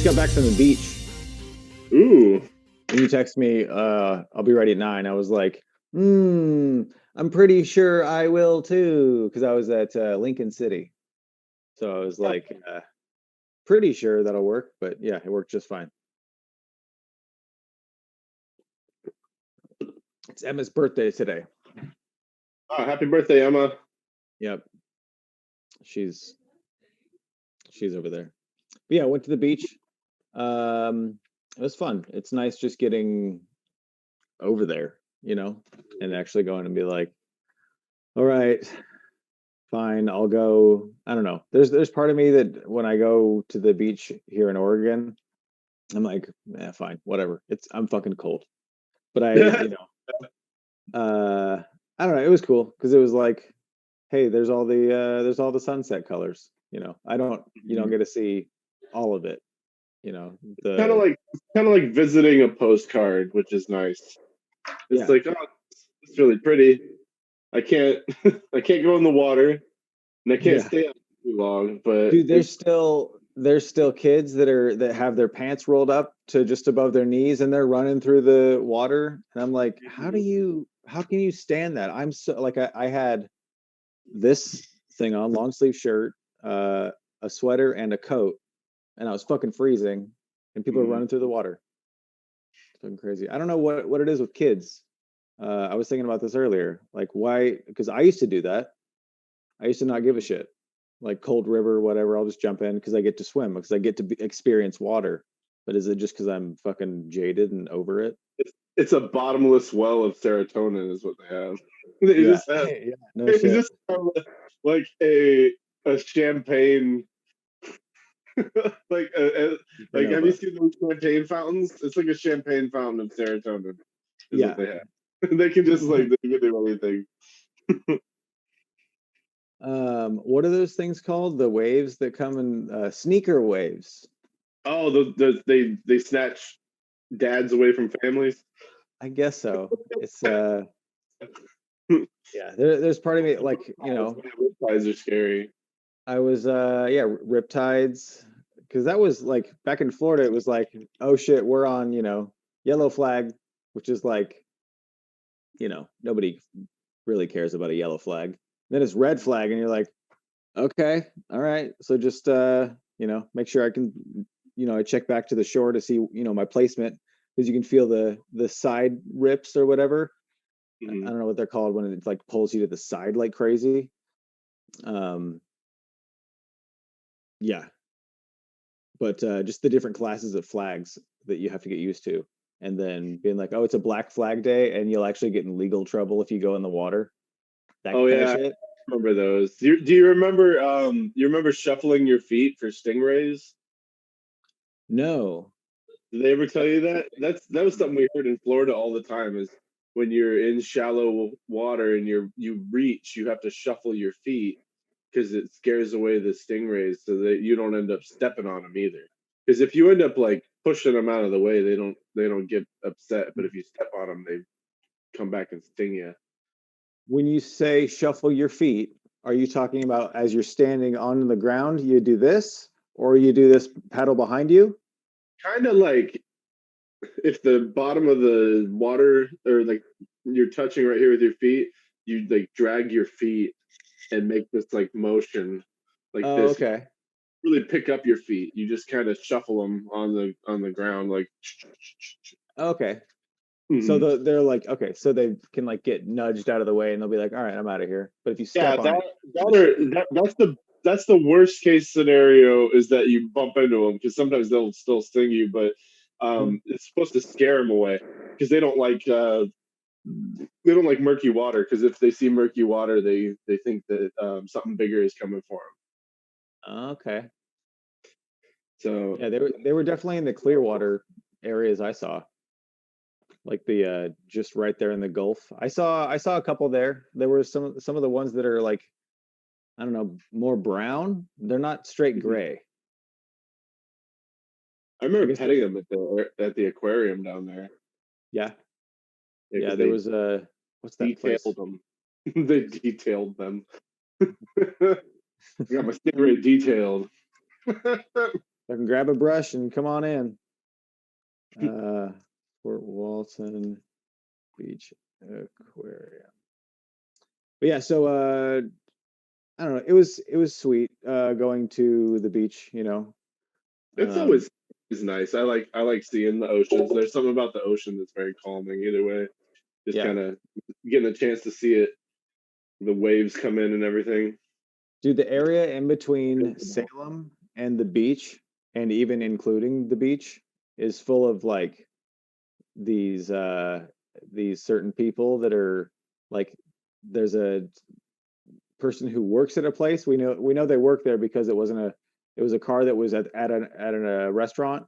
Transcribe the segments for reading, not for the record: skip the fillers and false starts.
just got back from the beach. Ooh. And you text me, I'll be ready at 9. I was like, I'm pretty sure I will too, because I was at Lincoln City. So I was like, pretty sure that'll work. But yeah, it worked just fine. It's Emma's birthday today. Oh, happy birthday, Emma. Yep, she's over there. But yeah, I went to the beach. It was fun. It's nice just getting over there, and actually going and be like, all right, fine, I'll go. I don't know. There's part of me that when I go to the beach here in Oregon, I'm like, fine, whatever. I'm fucking cold. But I don't know, it was cool because it was like, hey, there's all the sunset colors. You don't get to see all of it, kind of the like kind of like visiting a postcard, which is nice. It's yeah. like, oh, it's really pretty. I can't I can't go in the water and I can't Yeah. stay up too long, but Dude, there's still kids that have their pants rolled up to just above their knees and they're running through the water. And I'm like, how can you stand that? I'm so like I had this thing on, long sleeve shirt, a sweater and a coat, and I was fucking freezing and people are Mhm. running through the water. It's fucking crazy. I don't know what it is with kids. I was thinking about this earlier. Like why? Because I used to do that. I used to not give a shit. Like cold river, whatever, I'll just jump in because I get to swim, because I get to experience water. But is it just because I'm fucking jaded and over it? It's a bottomless well of serotonin, is what they have. They Yeah. just have Yeah. No they shit. just have like a champagne like have you Supernova. seen those champagne fountains? It's like a champagne fountain of serotonin, is what Yeah. they have. They can just like they can do anything. What are those things called? The waves that come in sneaker waves. Oh, they snatch dads away from families. I guess so. It's yeah, there's part of me like, Riptides are scary. I was yeah, riptides, because that was like back in Florida, it was like, oh shit, we're on, yellow flag, which is like, nobody really cares about a yellow flag. Then it's red flag and you're like, okay, all right. So just make sure I can, I check back to the shore to see, my placement, because you can feel the side rips or whatever. I Mhm. don't know what they're called when it like pulls you to the side like crazy. Um yeah, but just the different classes of flags that you have to get used to, and then being like, oh, it's a black flag day and you'll actually get in legal trouble if you go in the water, that Oh kind of yeah, I shit. remember those. Do you remember you remember shuffling your feet for stingrays? No. Did they ever tell you that? That was something we heard in Florida all the time. Is when you're in shallow water and you reach, you have to shuffle your feet because it scares away the stingrays, so that you don't end up stepping on them either. Because if you end up like pushing them out of the way, they don't get upset. But if you step on them, they come back and sting you. When you say shuffle your feet, are you talking about as you're standing on the ground, you do this, or you do this paddle behind you? Kind of like if the bottom of the water or like you're touching right here with your feet, you like drag your feet and make this like motion like Oh, this. You okay. really pick up your feet. You just kind of shuffle them on the ground like. Okay. So Mhm. they're like, okay, so they can like get nudged out of the way and they'll be like, all right, I'm out of here. But if you Yeah, step on that it, that the shit. or that's the worst case scenario is that you bump into them because sometimes they'll still sting you, but it's supposed to scare them away because they don't like murky water because if they see murky water, they think that something bigger is coming for them. Okay. So Yeah, they were definitely in the Clearwater areas I saw. Like the just right there in the Gulf. I saw a couple there. There were some of the ones that are like, I don't know, more brown. They're not straight mhm. gray. I I remember guess petting them at the aquarium down there. yeah. Yeah, Yeah, because there they was what's that place? detailed them. They detailed them. I got my stingray detailed. I can grab a brush and come on in. Fort Walton Beach Aquarium. But yeah, so I don't know. It was sweet going to the beach. You know, It's always is nice. I like seeing the oceans. There's something about the ocean that's very calming. Either way, just yeah, kind of getting a chance to see it, the waves come in and everything. dude. The area in between Salem and the beach, and even including the beach, is full of like these certain people that are like. There's a person who works at a place. We know they work there because it was a car that was at a restaurant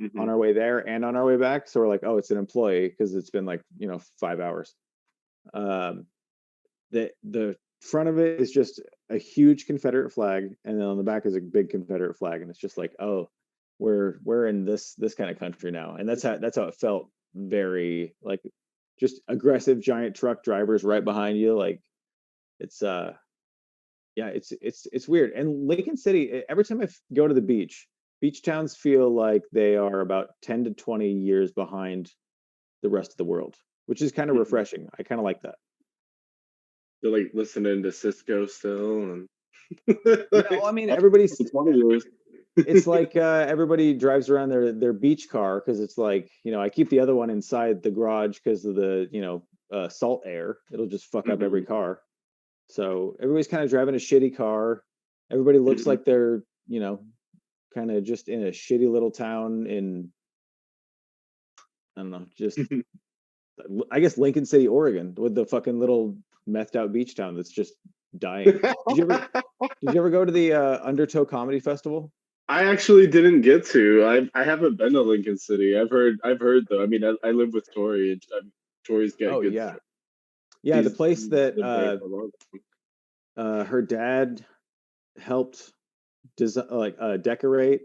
on Hmm. our way there and on our way back. So we're like, oh, it's an employee because it's been like 5 hours. Um, the front of it is just a huge Confederate flag, and then on the back is a big Confederate flag, and it's just like, oh, we're in this kind of country now, and that's how it felt. Very like just aggressive giant truck drivers right behind you, like it's yeah, it's weird. And Lincoln City, every time go to the beach towns feel like they are about 10 to 20 years behind the rest of the world, which is kind of Hmm. refreshing. I kind of like that. They're like listening to Cisco still, and Yeah, well, I mean, for 20 years. it's like everybody drives around their beach car because it's like, I keep the other one inside the garage because of the, salt air. It'll just fuck up every Hmm. car. So everybody's kind of driving a shitty car. Everybody looks Hmm. like they're, kind of just in a shitty little town in, I don't know, just I guess Lincoln City, Oregon, with the fucking little methed out beach town that's just dying. Did you ever go to the Undertow Comedy Festival? I actually didn't get to. I haven't been to Lincoln City. I've heard though. I mean, I live with Tori, and Tori's got Oh good. yeah. Yeah, the He's place that lived there for a long time. her dad helped decorate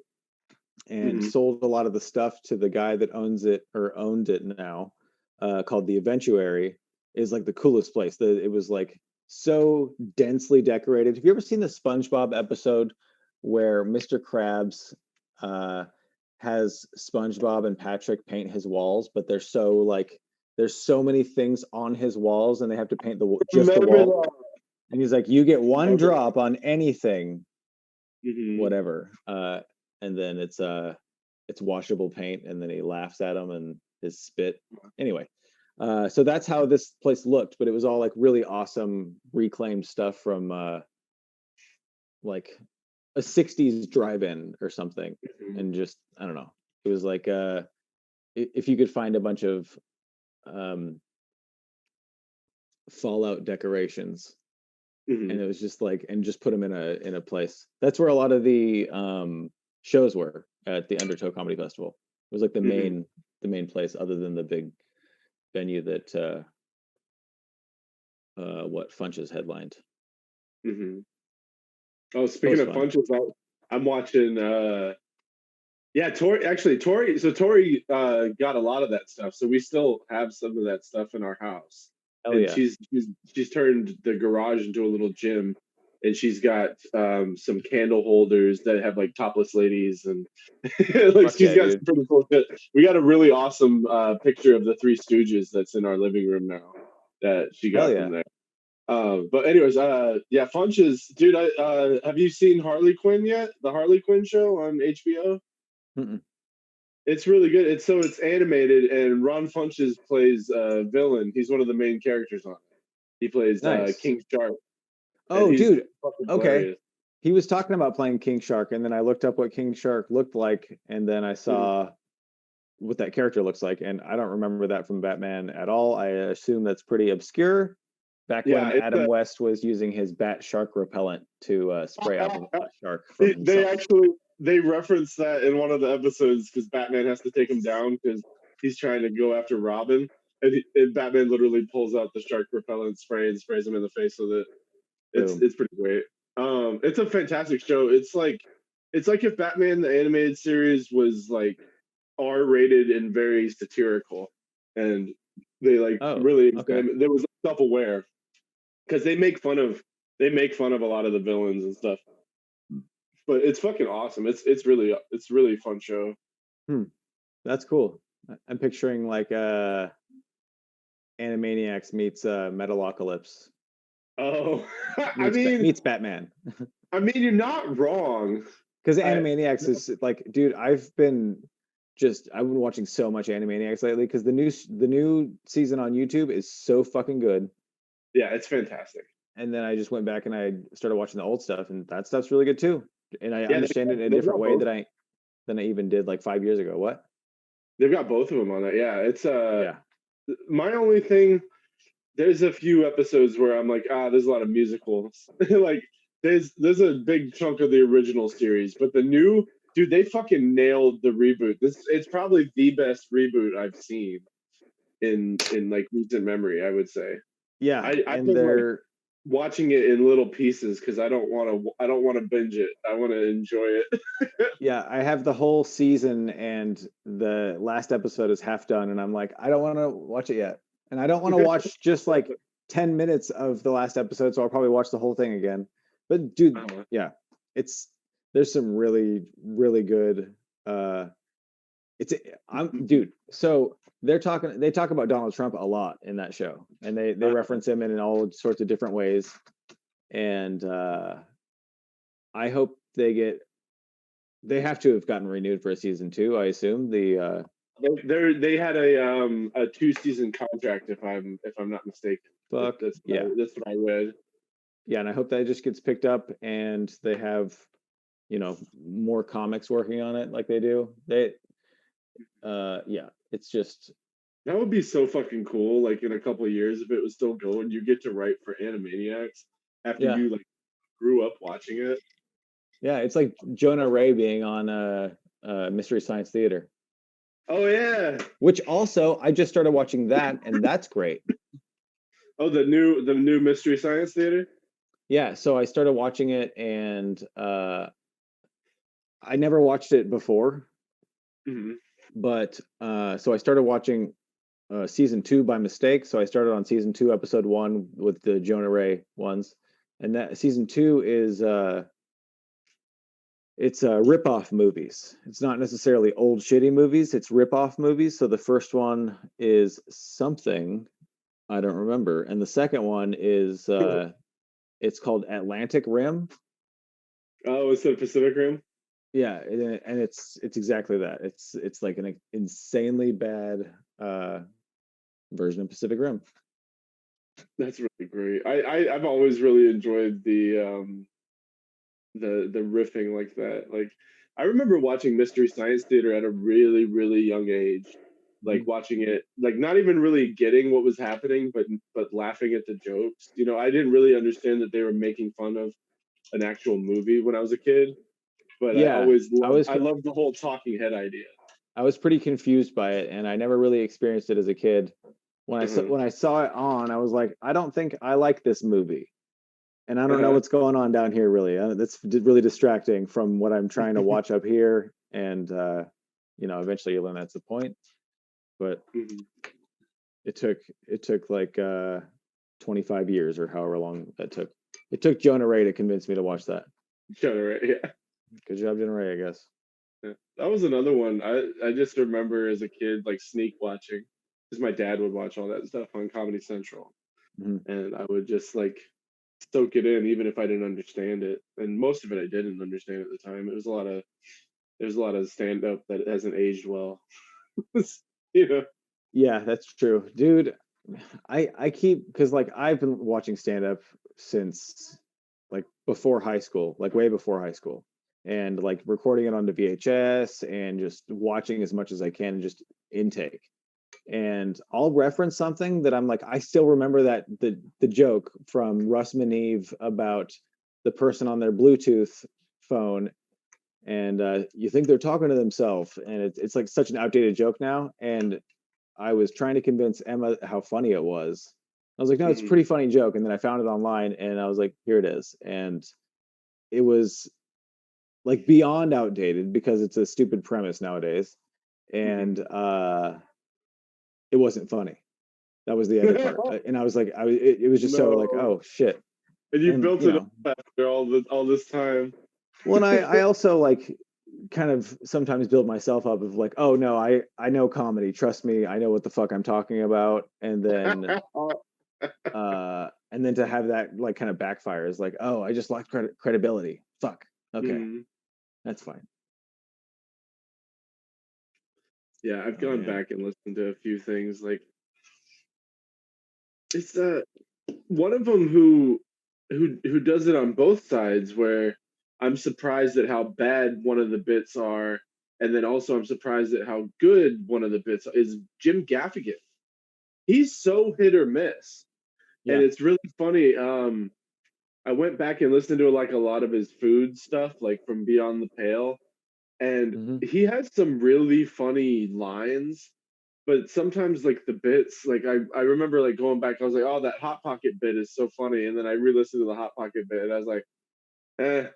and Hmm. sold a lot of the stuff to the guy that owns it or owned it now, called the Eventuary, is like the coolest place. It was like so densely decorated. Have you ever seen the SpongeBob episode where Mr. Krabs uh, has SpongeBob and Patrick paint his walls, but there's so many things on his walls, and they have to paint just the Remember wall. that? And he's like, you get one Remember. drop on anything, Hmm. whatever. And then it's washable paint, and then he laughs at him and his spit. Anyway, so that's how this place looked, but it was all like really awesome reclaimed stuff from like a 60s drive-in or something. Hmm. And just I don't know. It was like if you could find a bunch of um Fallout decorations, Hmm. and it was just like, and just put them in a place. That's where a lot of the shows were at the Undertow Comedy Festival. It was like Hmm. the main place, other than the big venue that what Funches headlined. Hmm. Oh, That speaking was of fun. punches, I'm watching. Yeah, Tori. So Tori got a lot of that stuff. So we still have some of that stuff in our house, Hell and yeah. she's turned the garage into a little gym, and she's got some candle holders that have like topless ladies, and like Fuck she's yeah, got dude. some pretty cool shit. We got a really awesome picture of the Three Stooges that's in our living room now that she Hell got from yeah. there. But anyways, yeah, Funches, dude. Have you seen Harley Quinn yet? The Harley Quinn show on HBO. Mm-mm. It's really good. It's animated, and Ron Funches plays villain. He's one of the main characters on it. He plays Nice. King Shark, and Oh, he's dude. fucking Okay. hilarious. He was talking about playing King Shark, and then I looked up what King Shark looked like, and then I Mhm. saw what that character looks like, and I don't remember that from Batman at all. I assume that's pretty obscure. Back Yeah, when Adam West was using his bat shark repellent to spray off of a shark from they himself. actually they reference that in one of the episodes because Batman has to take him down because he's trying to go after Robin, and Batman literally pulls out the shark repellent spray and sprays him in the face with it. Boom. It's pretty great. It's a fantastic show. It's like if Batman the animated series was like R rated and very satirical, and they like Oh, really okay. examine. There was self aware because they make fun of a lot of the villains and stuff. but it's fucking awesome. It's really a fun show. Hmm, that's cool. I'm picturing like Animaniacs meets Metalocalypse Oh, I meets mean, meets Batman. you're not wrong. Because I Animaniacs is like, dude, I've been watching so much Animaniacs lately because the new season on YouTube is so fucking good. Yeah, it's fantastic. And then I just went back and I started watching the old stuff, and that stuff's really good too. And I Yeah, understand it in a they've different got way both. than I even did like 5 years ago. What? They've got both of them on that. Yeah, it's Yeah. my only thing. There's a few episodes where I'm like, there's a lot of musicals. Like, there's a big chunk of the original series, but the new dude, they fucking nailed the reboot. It's probably the best reboot I've seen in like recent memory. I would say. Yeah. I've And been like they're watching it in little pieces because I don't want to binge it. I want to enjoy it. yeah, I have the whole season and the last episode is half done, and I'm like, I don't want to watch it yet. And I don't want to watch just like 10 minutes of the last episode, so I'll probably watch the whole thing again. But dude, Uh, yeah, it's there's some really, really good it's I'm dude, so they talk about Donald Trump a lot in that show, and they reference him in all sorts of different ways. And I hope they have to have gotten renewed for a season two, I assume. they had a 2-season contract if I'm not mistaken. Fuck yeah. That's what I read. Yeah, and I hope that just gets picked up and they have, more comics working on it like they do. Yeah, it's just That would be so fucking cool. Like in a couple of years, if it was still going, you get to write for Animaniacs after yeah. you like grew up watching it. Yeah, it's like Jonah Ray being on Mystery Science Theater, Oh yeah. which also I just started watching that and that's great. Oh, the new Mystery Science Theater. Yeah, so I started watching it and I never watched it before, Hmm. but so I started watching season two by mistake. So I started on season two, episode one with the Jonah Ray ones, and that season two is it's rip-off movies. It's not necessarily old shitty movies. It's rip-off movies. So the first one is something I don't remember, and the second one is it's called Atlantic Rim. Oh, it's the Pacific Rim. Yeah, and it's exactly that. It's like an insanely bad version of Pacific Rim. That's really great. I've always really enjoyed the riffing like that. Like I remember watching Mystery Science Theater at a really really young age, like Mhm. watching it, like not even really getting what was happening, but laughing at the jokes. I didn't really understand that they were making fun of an actual movie when I was a kid, but I Yeah, always loved I loved the whole talking head idea. I was pretty confused by it, and I never really experienced it as a kid. Uh-huh. When I saw it on, I was like, I don't think I like this movie, and I don't know Uh-huh. what's going on down here. Really, that's really distracting from what I'm trying to watch up here. And eventually you learn that's the point. But Mhm. it took it took like 25 years or however long that took. It took Jonah Ray to convince me to watch that. Right, yeah. Good job, Jonah Ray, I guess. Yeah. That was another one. I just remember as a kid like sneak watching because my dad would watch all that stuff on Comedy Central, Mhm. and I would just like soak it in even if I didn't understand it. And most of it I didn't understand at the time. There's a lot of stand up that hasn't aged well. you know. Yeah, that's true, dude. I keep because like I've been watching stand up since like before high school, like way before high school, and like recording it onto VHS and just watching as much as I can and just intake. And I'll reference something that I'm like, I still remember that the joke from Russ Maneve about the person on their Bluetooth phone, and you think they're talking to themselves, and it's like such an outdated joke now. And I was trying to convince Emma how funny it was. I was like, no, it's a Mhm. pretty funny joke. And then I found it online and I was like, here it is. And it was like beyond outdated because it's a stupid premise nowadays. And Mhm. it wasn't funny. That was the other part. And I was like, it was just so like, No, oh shit. and you And built it up after all this time. Well, and I also like kind of sometimes build myself up of like, oh no, I know comedy. Trust me, I know what the fuck I'm talking about. And then to have that like kind of backfire is like, oh, I just lost credibility. Fuck. Okay, Mhm. that's fine. Yeah, I've Oh gone man. back and listened to a few things. Like it's one of them who does it on both sides. Where I'm surprised at how bad one of the bits are, and then also I'm surprised at how good one of the bits is. Jim Gaffigan. He's so hit or miss, and Yeah. it's really funny. I went back and listened to like a lot of his food stuff, like from Beyond the Pale, and Hmm. he has some really funny lines. But sometimes like the bits, like I remember like going back, I was like, oh, that Hot Pocket bit is so funny, and then I re-listened to the Hot Pocket bit, and I was like, eh.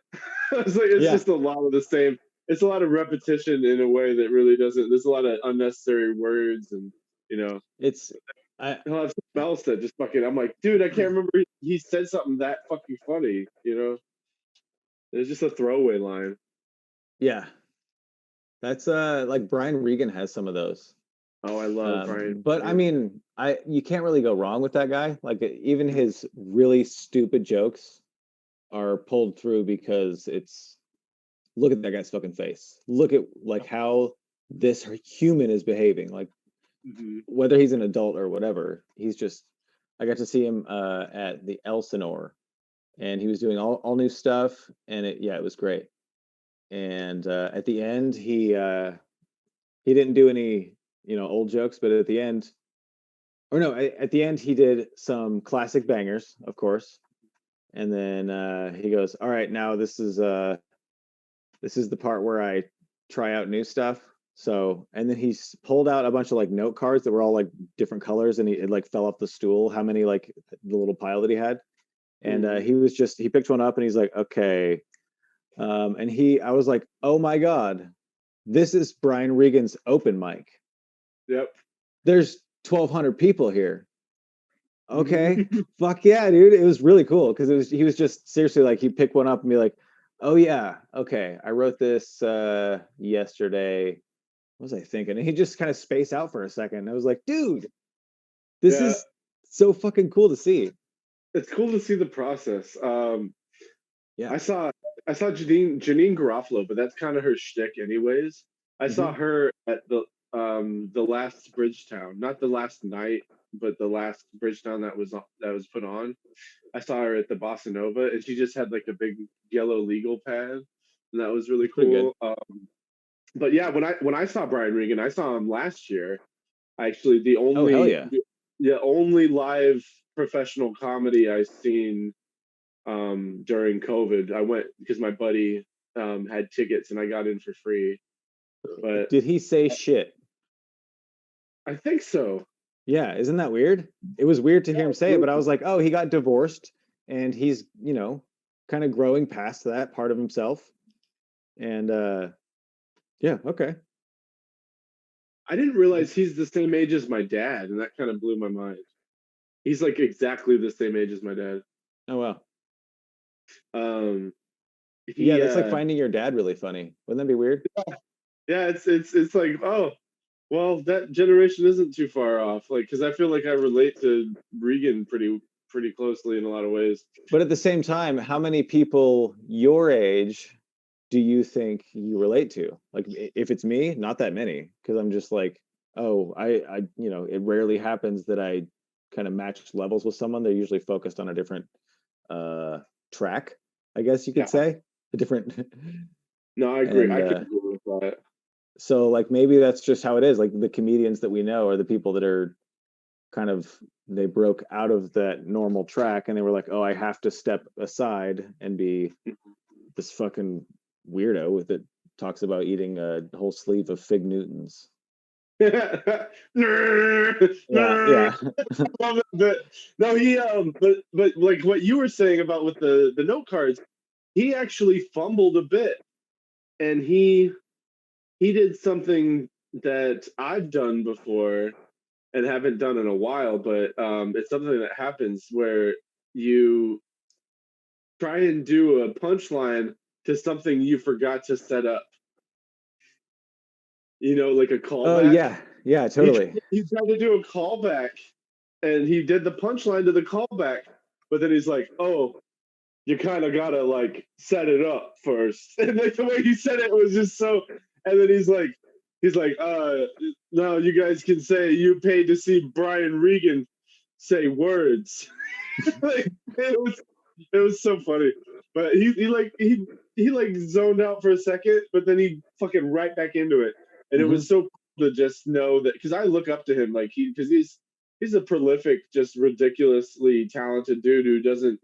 I was like, it's Yeah. just a lot of the same. It's a lot of repetition in a way that really doesn't. There's a lot of unnecessary words, and you know, It's I he'll have something else that just fucking. I'm like, dude, I can't remember he said something that fucking funny. You know, it's just a throwaway line. yeah. That's like Brian Regan has some of those. Oh, I love Brian. But I mean, I you can't really go wrong with that guy. Like even his really stupid jokes are pulled through because it's look at that guy's fucking face. Look at like how this human is behaving. Like Mm-hmm. whether he's an adult or whatever, he's just. I got to see him at the Elsinore, and he was doing all new stuff, and it was great. And at the end, he didn't do any old jokes, but at the end, or no, at the end he did some classic bangers, of course, and then he goes, "All right, now this is the part where I try out new stuff." So, and then pulled out a bunch of like note cards that were all like different colors, and it like fell off the stool. How many like the little pile that he had, and Mm-hmm. he picked one up, and he's like, "Okay," and I was like, "Oh my god, this is Brian Regan's open mic. Yep. There's 1,200 people here. Okay, Mm-hmm. fuck yeah, dude." It was really cool because he was just seriously like he'd pick one up and be like, "Oh yeah, okay, I wrote this yesterday. What was I thinking?" And he just kind of space out for a second. I was like, dude, this Yeah, is so fucking cool to see. it's cool to see the process. Yeah. I saw Janine Garofalo, but that's kind of her shtick, anyways. I saw Hmm. her at the last Bridgetown, not the last night, but the last Bridgetown that was put on. I saw her at the Bossa Nova, and she just had like a big yellow legal pad, and that was really That's pretty good. cool. But yeah, when I saw Brian Regan, I saw him last year. Actually, Oh hell yeah. the only live professional comedy I've seen during COVID. I went because my buddy had tickets and I got in for free. But Did he say shit? I think so. Yeah, isn't that weird? It was weird to hear him say it, Really but I was cool. like, oh, he got divorced and he's, kind of growing past that part of himself. And yeah, okay. I didn't realize he's the same age as my dad, and that kind of blew my mind. He's like exactly the same age as my dad. Oh well. Um, Yeah, he that's like finding your dad really funny. Wouldn't that be weird? yeah, it's like, oh, well, that generation isn't too far off. Like, because I feel like I relate to Regan pretty closely in a lot of ways. But at the same time, how many people your age do you think you relate to? Like, if it's me, not that many, because I'm just like, oh, it rarely happens that I kind of match levels with someone. They're usually focused on a different uh track, I guess you could Yeah, say, a different. no, I agree. And I can agree with that. so, like, maybe that's just how it is. Like, the comedians that we know are the people that are kind of they broke out of that normal track and they were like, oh, I have to step aside and be this fucking weirdo that talks about eating a whole sleeve of fig Newtons. Yeah, yeah. Love it, but no, but like what you were saying about with the note cards, he actually fumbled a bit, and he did something that I've done before and haven't done in a while, but it's something that happens where you try and do a punchline to something you forgot to set up. Like a Oh callback. yeah, totally. He tried to do a callback, and he did the punchline to the callback, but then he's like, "Oh, you kind of gotta like set it up first." And like the way he said it was just so. And then he's like, "No, you guys can say you paid to see Brian Regan say words." Like it was so funny. But he like zoned out for a second, but then he fucking right back into it, and it was so cool to just know that, because I look up to him, like because he's a prolific, just ridiculously talented dude who doesn't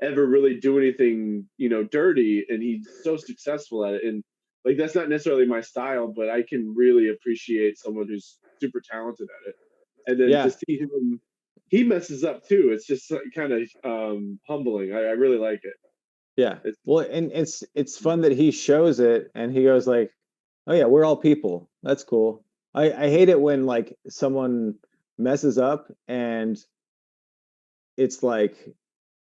ever really do anything dirty, and he's so successful at it. And like that's not necessarily my style, but I can really appreciate someone who's super talented at it. And then to Yeah. see him, he messes up too. It's just kind of humbling. I really like it. Yeah. It's, Well, and it's fun that he shows it and he goes like, "Oh yeah, we're all people. That's cool." I hate it when like someone messes up and it's like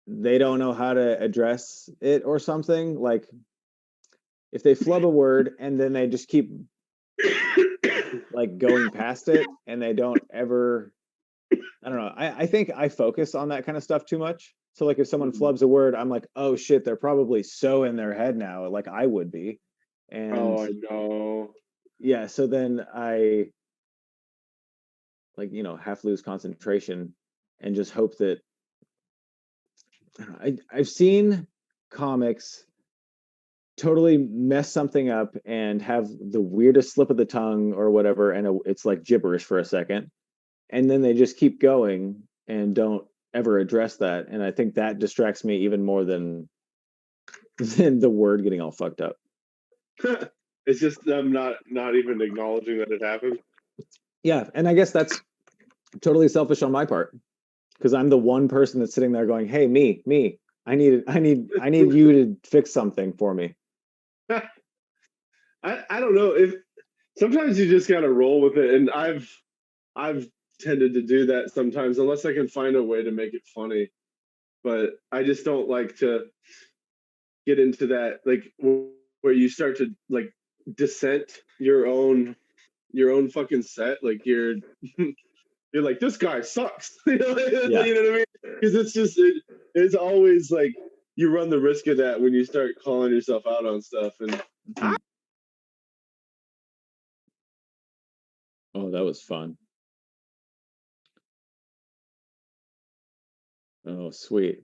they don't know how to address it or something. Like if they flub a word and then they just keep like going past it and they don't ever, I don't know. I think I focus on that kind of stuff too much. So like if someone flubs a word, I'm like, "Oh shit, they're probably so in their head now, like I would be." And oh, I know. yeah, so then I like, half lose concentration and just hope that I've seen comics totally mess something up and have the weirdest slip of the tongue or whatever, and it's like gibberish for a second, and then they just keep going and don't ever address that, and I think that distracts me even more than the word getting all fucked up. It's just them not even acknowledging that it happened. Yeah, and I guess that's totally selfish on my part because I'm the one person that's sitting there going, "Hey, me, I need you to fix something for me." I don't know if sometimes you just gotta roll with it, and I've tended to do that sometimes unless I can find a way to make it funny. But I just don't like to get into that, like where you start to like dissent your own fucking set. Like you're like, this guy sucks. You know what I mean? Because it's always like you run the risk of that when you start calling yourself out on stuff. And Oh, that was fun. Oh, sweet.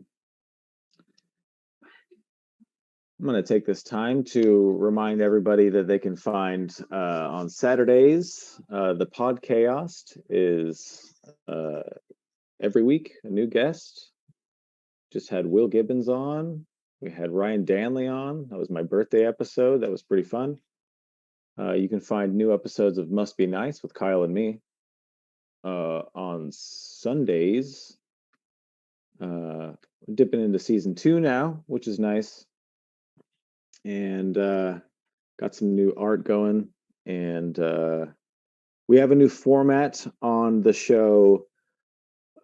I'm going to take this time to remind everybody that they can find on Saturdays, the Podchaost is every week a new guest. Just had Will Gibbons on. We had Ryan Danley on. That was my birthday episode. That was pretty fun. You can find new episodes of Must Be Nice with Kyle and me on Sundays. Dipping into season 2 now, which is nice. And got some new art going. And we have a new format on the show,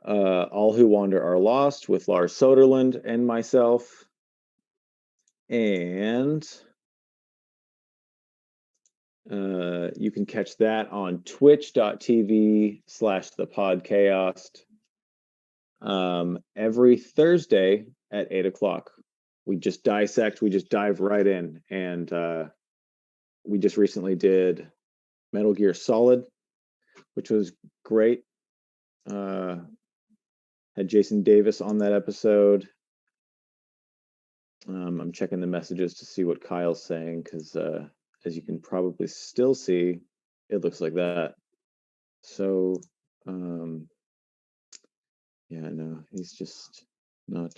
All Who Wander Are Lost, with Lars Soderlund and myself. And you can catch that on twitch.tv/the Podchaost every Thursday at 8 o'clock. We just dive right in. And we just recently did Metal Gear Solid, which was great. Had Jason Davis on that episode. I'm checking the messages to see what Kyle's saying because, as you can probably still see, it looks like that. So, yeah, no, he's just not.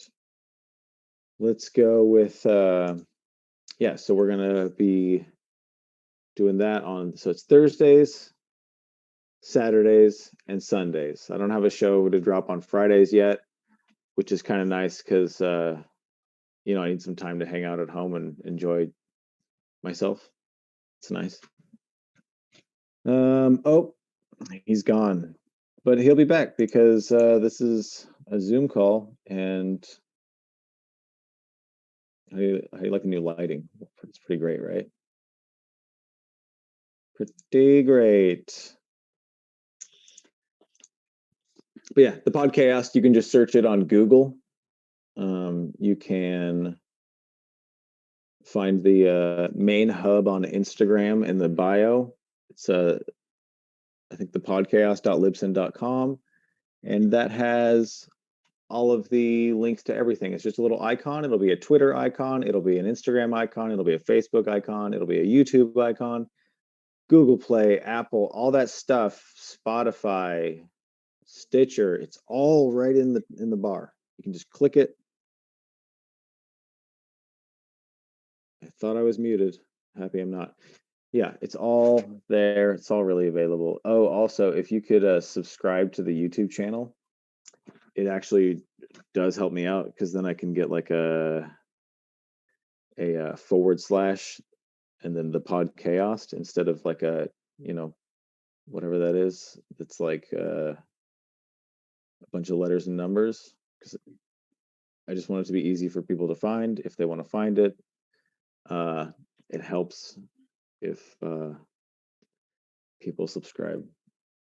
Let's go with, yeah, so we're going to be doing that so it's Thursdays, Saturdays, and Sundays. I don't have a show to drop on Fridays yet, which is kind of nice because, I need some time to hang out at home and enjoy myself. It's nice. Oh, he's gone, but he'll be back because this is a Zoom call, and How do you like the new lighting? It's pretty great, right? Pretty great. But yeah, the podcast, you can just search it on Google. You can find the main hub on Instagram in the bio. It's I think the podcast.libsyn.com, and that has all of the links to everything. It's just a little icon. It'll be a Twitter icon, it'll be an Instagram icon, it'll be a Facebook icon, it'll be a YouTube icon, Google Play, Apple, all that stuff, Spotify, Stitcher. It's all right in the bar. You can just click it. I thought I was muted. Happy I'm not. Yeah, it's all there. It's all really available. Oh, also, if you could subscribe to the YouTube channel, it actually does help me out because then I can get like a forward slash and then the Podchaost instead of like a, you know, whatever that is. It's like a bunch of letters and numbers because I just want it to be easy for people to find if they want to find it. It helps if people subscribe.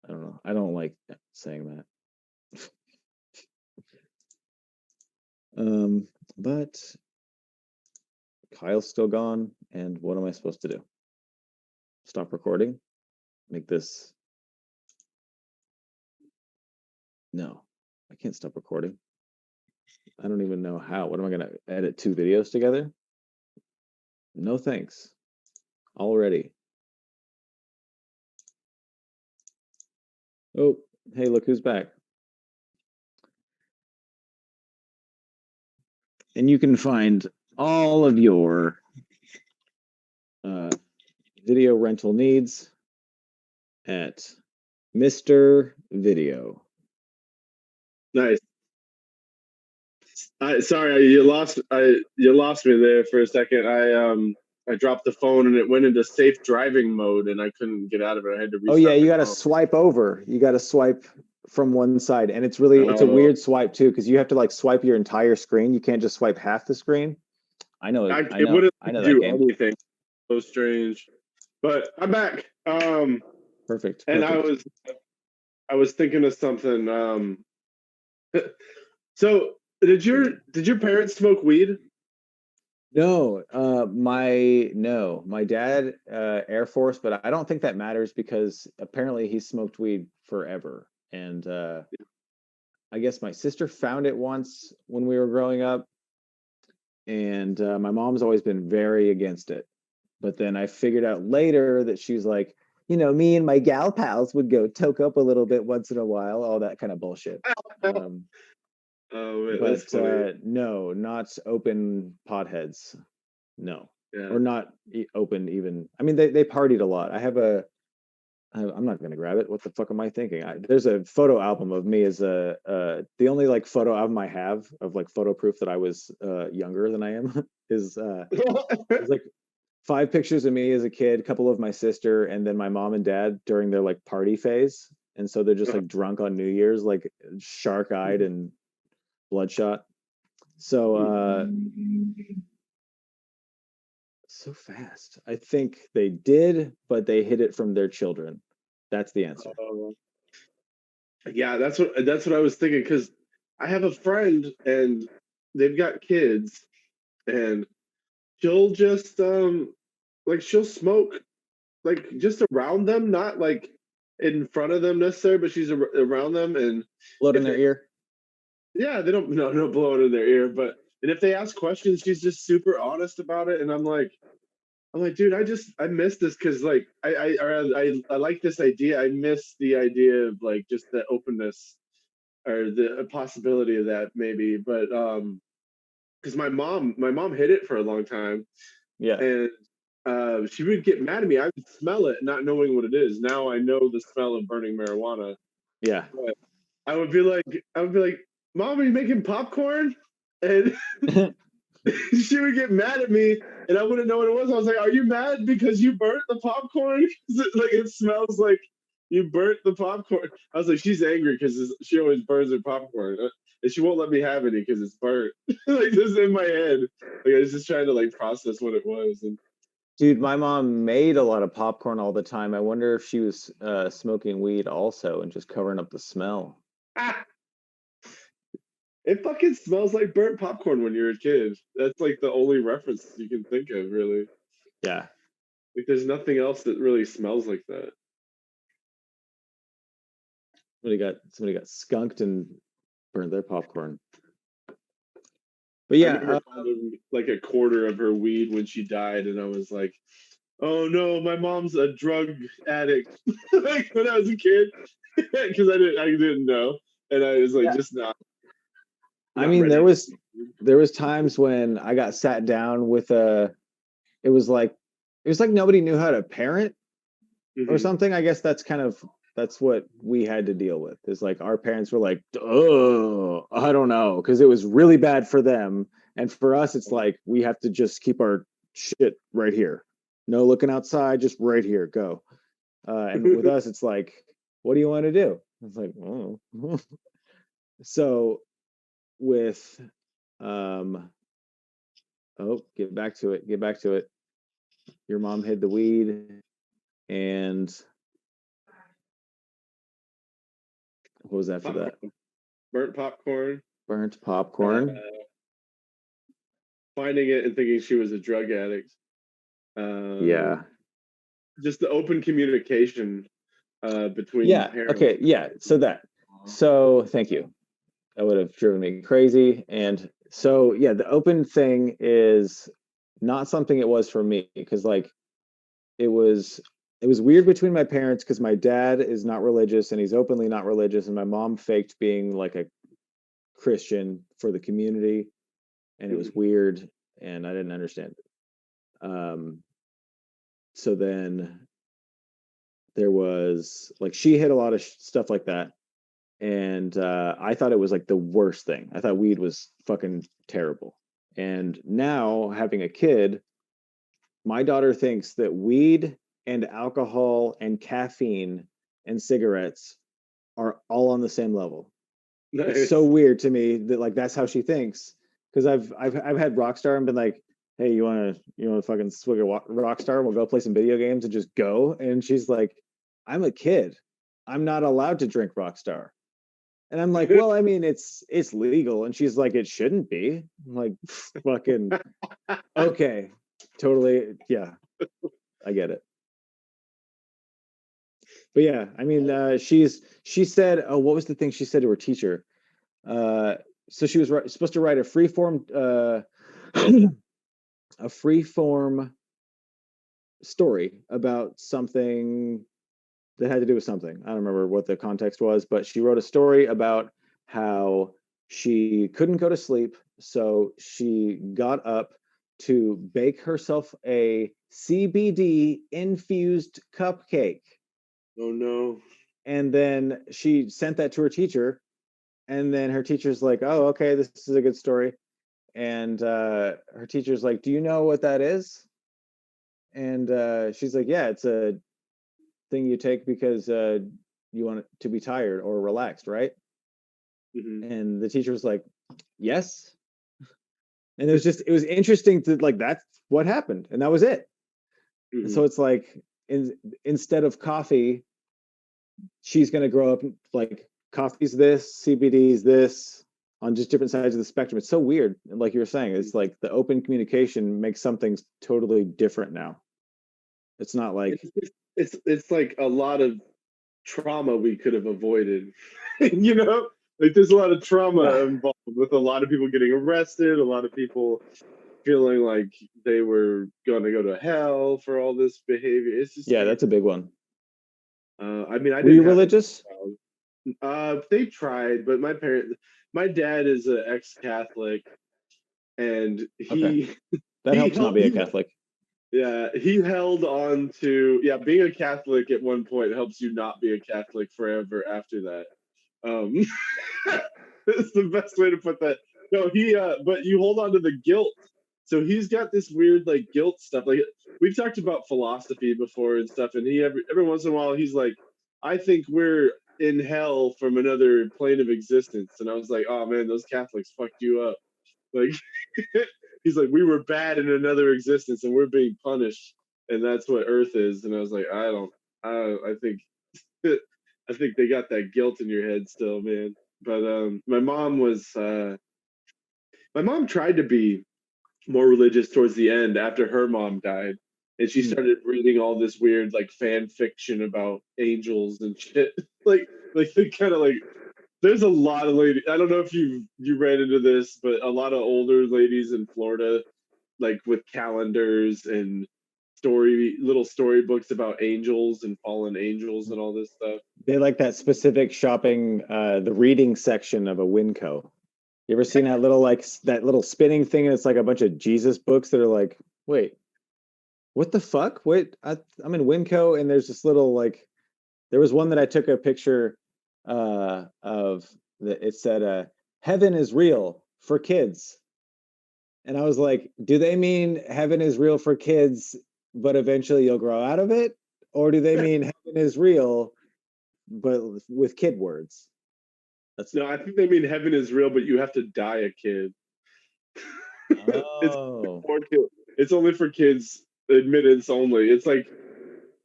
I don't know. I don't like saying that. But Kyle's still gone, and what am I supposed to do? Stop recording? Make this... No, I can't stop recording. I don't even know how. What am I going to edit 2 videos together? No thanks. Already. Oh, hey, look who's back. And you can find all of your video rental needs at Mr. Video. Nice. Sorry, you lost me there for a second. I dropped the phone and it went into safe driving mode and I couldn't get out of it. I had to restart. Oh yeah, you got to swipe over. You got to swipe from one side, and it's a weird swipe too because you have to like swipe your entire screen. You can't just swipe half the screen. I know. I know that game. Anything. So strange, but I'm back. Perfect. And I was thinking of something. So did your parents smoke weed? No, my dad, Air Force, but I don't think that matters because apparently he smoked weed forever. And I guess my sister found it once when we were growing up, and my mom's always been very against it. But then I figured out later that she's like, you know, me and my gal pals would go toke up a little bit once in a while, all that kind of bullshit. Oh, but no, not open potheads. No, yeah. Or not open even. I mean, they partied a lot. I'm not going to grab it. What the fuck am I thinking? There's a photo album of me as the only like photo album I have of like photo proof that I was younger than I am is like 5 pictures of me as a kid, a couple of my sister, and then my mom and dad during their like party phase. And so they're just like drunk on New Year's, like shark-eyed and bloodshot. So so fast. I think they did, but they hid it from their children. That's the answer. Yeah, that's what I was thinking because I have a friend and they've got kids and she'll just like she'll smoke like just around them, not like in front of them necessarily, but she's around them and blow it in their ear. Yeah, they don't no blow it in their ear, but and if they ask questions, she's just super honest about it, and I'm like, dude, I miss this because like I like this idea. I miss the idea of like just the openness or the possibility of that maybe, but because my mom hid it for a long time, yeah, and she would get mad at me. I would smell it, not knowing what it is. Now I know the smell of burning marijuana. Yeah, but I would be like, Mom, are you making popcorn? And she would get mad at me and I wouldn't know what it was. I was like, are you mad because you burnt the popcorn? Like it smells like you burnt the popcorn. I was like, she's angry because she always burns her popcorn. and she won't let me have any because it's burnt. Like just in my head, like I was just trying to like process what it was, and Dude, my mom made a lot of popcorn all the time. I wonder if she was smoking weed also and just covering up the smell. ah, it fucking smells like burnt popcorn when you're a kid. That's like the only reference you can think of, really. Yeah. Like there's nothing else that really smells like that. Somebody got skunked and burned their popcorn. But I yeah, remember finding like a quarter of her weed when she died, and I was like, "Oh no, my mom's a drug addict." Like when I was a kid, because I didn't know, and I was like, yeah. just not I not mean, ready. there was times when I got sat down with a it was like nobody knew how to parent or Hmm. something. I guess that's what we had to deal with. Is like our parents were like, "Oh, I don't know," because it was really bad for them, and for us, it's like we have to just keep our shit right here. No looking outside, just right here. Go. And with us, it's like, what do you want to do? It's like, oh. So with, oh, get back to it. Get back to it. Your mom hid the weed, and what was after that? Popcorn, burnt popcorn. Burnt Uh, popcorn. Finding it and thinking she was a drug addict. Yeah. Just the open communication between Yeah. parents. Okay. Yeah. So thank you. That would have driven me crazy. And so, yeah, the open thing is not something it was for me because, like, it was it was weird between my parents because my dad is not religious and he's openly not religious, and my mom faked being like a Christian for the community, and it was Mhm. weird, and I didn't understand it. So then there was like she hid a lot of stuff like that, and I thought it was like the worst thing. I thought weed was fucking terrible. And now having a kid, my daughter thinks that weed and alcohol and caffeine and cigarettes are all on the same level. It's so Nice. weird to me that like that's how she thinks. Because I've had Rockstar and been like, hey, you wanna fucking swig a Rockstar? We'll go play some video games and just go. And she's like, I'm a kid. I'm not allowed to drink Rockstar. And I'm like, well, I mean, it's legal. And she's like, it shouldn't be. I'm like, fucking okay, totally, yeah, I get it. But yeah, I mean, she said, oh, what was the thing she said to her teacher? Uh, so she was supposed to write a free form, a free form story about something that had to do with something. I don't remember what the context was, but she wrote a story about how she couldn't go to sleep, so she got up to bake herself a CBD infused cupcake. Oh no. And then she sent that to her teacher, and then her teacher's like, "Oh, okay, this is a good story." And her teacher's like, "Do you know what that is?" And she's like, "Yeah, it's a thing you take because you want to be tired or relaxed, right?" Hmm. And the teacher was like, "Yes." And it was interesting to like that's what happened, and that was it. And Hmm. so it's like instead of coffee, she's going to grow up like coffee's this, CBD's this, on just different sides of the spectrum. It's so weird. Like you were saying, it's like the open communication makes something totally different now. It's not like, It's like a lot of trauma we could have avoided. You know, like there's a lot of yeah, trauma involved with a lot of people getting arrested, a lot of people feeling like they were going to go to hell for all this behavior. It's just yeah, that's a big one. I mean, I Were you didn't have it. religious? They tried, but my dad is an ex-Catholic, and Okay, he that he helps not held be a he Catholic. yeah, he held on to, yeah, being a Catholic at one point helps you not be a Catholic forever after that. Um, that's the best way to put that. No, but you hold on to the guilt. So he's got this weird like guilt stuff. Like we've talked about philosophy before and stuff, and he every once in a while he's like, I think we're in hell from another plane of existence. And I was like, oh man, those Catholics fucked you up. Like, he's like, we were bad in another existence and we're being punished. And that's what Earth is. And I was like, I think, I think they got that guilt in your head still, man. But my mom tried to be more religious towards the end after her mom died. And she Mm. started reading all this weird like fan fiction about angels and shit. like they kind of like there's a lot of ladies. I don't know if you ran into this, but a lot of older ladies in Florida, like with calendars and little storybooks about angels and fallen angels and all this stuff. They like that specific shopping, the reading section of a Winco. You ever seen that little like that little spinning thing? And it's like a bunch of Jesus books that are like, wait, what the fuck? Wait, I'm in Winco, and there's this little like, there was one that I took a picture of that. It said, "Heaven is real for kids," and I was like, do they mean heaven is real for kids, but eventually you'll grow out of it, or do they mean heaven is real, but with kid words? That's No, I think they mean heaven is real, but you have to die a kid. it's oh, for kids. It's only for kids. Admittance only. It's like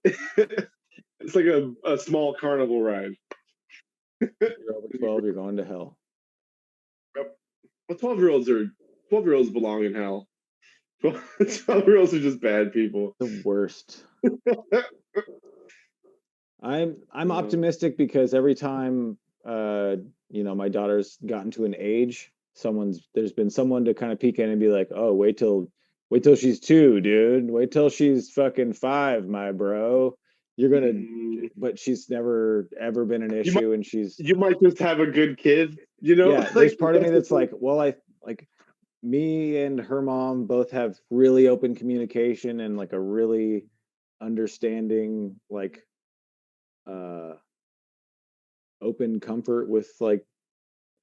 it's like a small carnival ride. if you're over 12, you're going to hell. Well, 12-year-olds belong in hell. 12-year-olds are just bad people. The worst. I'm optimistic because every time my daughter's gotten to an age, there's been someone to kind of peek in and be like, oh, wait till she's 2, dude. Wait till she's fucking 5, my bro. You're gonna But she's never ever been an You might issue, and she's you might just have a good kid, you know? yeah, there's part of me that's like, well, I like me and her mom both have really open communication and like a really understanding, like uh open comfort with like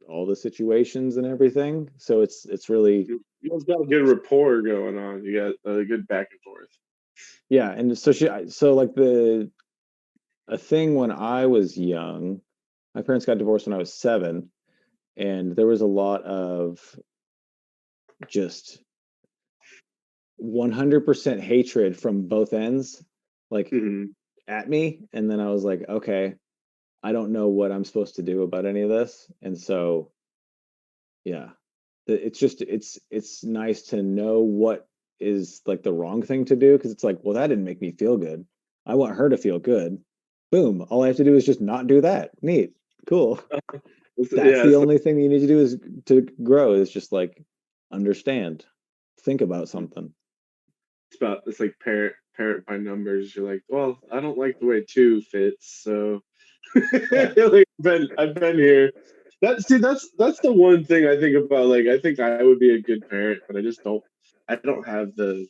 all the situations and everything. So it's really You guys got a good rapport going on. You got a good back and forth. yeah. And so like a thing when I was young, my parents got divorced when I was 7, and there was a lot of just 100% hatred from both ends, like Mm-hmm. at me. And then I was like, okay, I don't know what I'm supposed to do about any of this. And so yeah, it's just it's nice to know what is like the wrong thing to do, because it's like, well, that didn't make me feel good. I want her to feel good. Boom. All I have to do is just not do that. Neat. Cool. That's Yeah, the so only thing you need to do is to grow, is just like understand, think about something. it's like parent by numbers. You're like, well, I don't like the way 2 fits, so Yeah. like, I've been here. That's the one thing I think about. Like, I think I would be a good parent, but I don't have the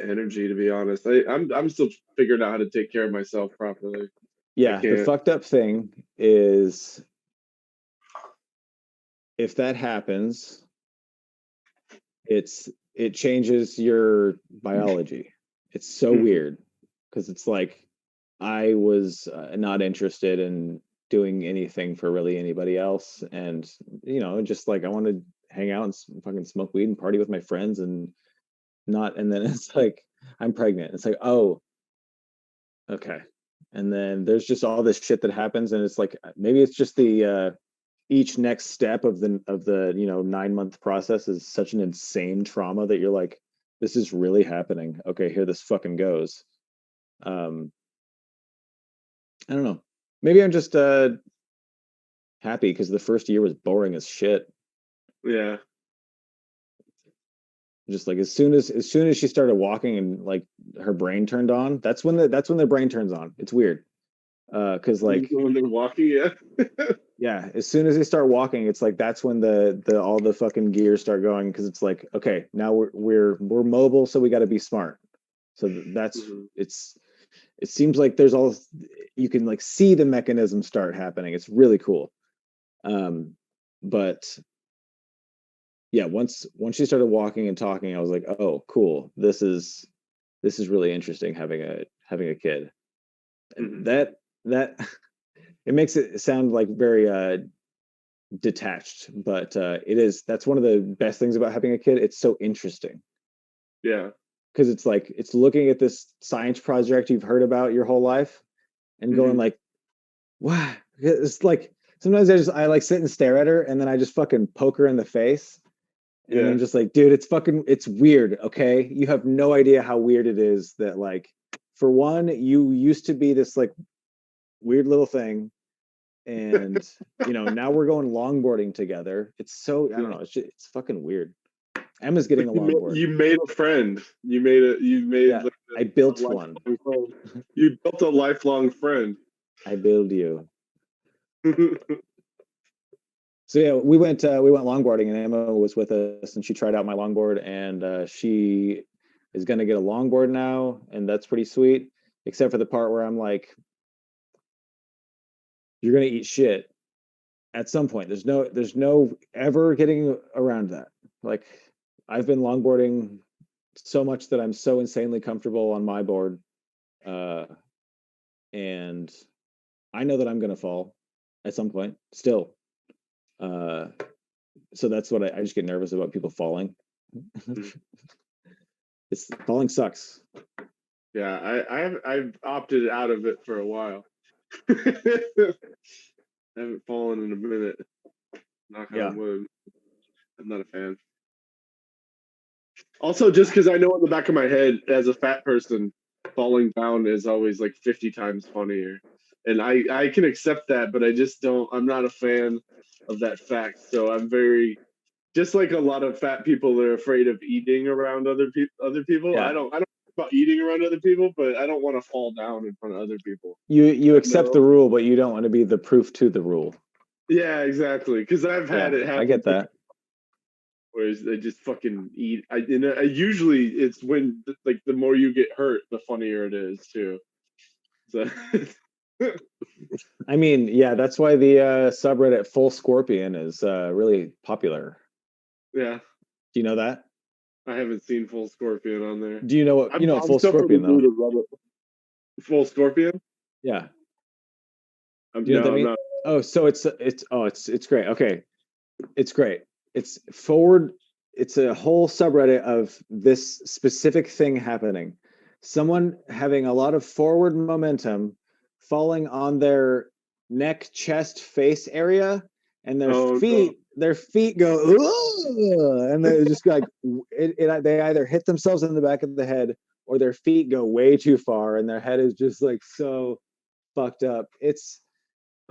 energy, to be honest. I'm still figuring out how to take care of myself properly. I Yeah. The can't. fucked up thing is, if that happens, it changes your biology. It's so Mhm. weird, because it's like I was not interested in doing anything for really anybody else, and just like I want to hang out and fucking smoke weed and party with my friends, and not. And then it's like I'm pregnant. It's like, oh, okay. And then there's just all this shit that happens, and it's like maybe it's just the each next step of the 9-month process is such an insane trauma that you're like, this is really happening. Okay, here this fucking goes. um I don't know, maybe I'm just happy because the first year was boring as shit. Yeah. Just like as soon as she started walking and like her brain turned on, that's when the brain turns on. It's weird. Because like, When they're walking, yeah. yeah, as soon as they start walking, it's like that's when the all the fucking gears start going, because it's like, okay, now we're mobile, so we got to be smart. So that's Mhm. it seems like there's all, you can like see the mechanism start happening. It's really cool. But yeah, once she started walking and talking, I was like, oh, cool. This is really interesting, having a kid. And Mhm. that it makes it sound like very detached, but that's one of the best things about having a kid. It's so interesting Yeah. because it's like it's looking at this science project you've heard about your whole life and going Mhm. like, wow. It's like sometimes I like sit and stare at her and then I just fucking poke her in the face. And Yeah. I'm just like, dude, it's weird, okay? You have no idea how weird it is that, like, for one, you used to be this like weird little thing, and now we're going longboarding together. It's so, I don't Yeah. know, it's fucking weird. Emma's getting a longboard. You made a friend. You made Yeah, like I a built one. lifelong friend. You built a lifelong friend. I build you. So yeah, we went longboarding, and Emma was with us, and she tried out my longboard, and she is gonna get a longboard now, and that's pretty sweet. Except for the part where I'm like, you're gonna eat shit at some point. There's no ever getting around that. Like, I've been longboarding so much that I'm so insanely comfortable on my board, uh, and I know that I'm gonna fall at some point still. Uh, so that's what I just get nervous about people falling. It's falling sucks. Yeah, I've opted out of it for a while. I haven't fallen in a minute. Knock Yeah, on wood. I'm not a fan. Also, just because I know in the back of my head, as a fat person, falling down is always like 50 times funnier. And I can accept that, but I just don't, I'm not a fan of that fact. So I'm very, just like a lot of fat people that are afraid of eating around other people. yeah. I don't about eating around other people, but I don't want to fall down in front of other people. You I accept know. the rule, but you don't want to be the proof to the rule. Yeah, exactly. Because I've had Yeah, it I happen get that. whereas they just fucking eat. Usually it's when like the more you get hurt, the funnier it is too. So I mean, yeah, that's why the subreddit Full Scorpion is really popular. yeah, Do you know that? I haven't seen Full Scorpion on there. Do you know what I'm Full still pretty Scorpion new though? to Reddit. Full Scorpion? Yeah. Do you know what No, that I'm means? not. Oh, so it's great. Okay. It's great. It's forward. It's a whole subreddit of this specific thing happening. Someone having a lot of forward momentum, falling on their neck, chest, face area, and their Oh no. feet go, "Ugh," and they just like they either hit themselves in the back of the head or their feet go way too far, and their head is just like so fucked up. It's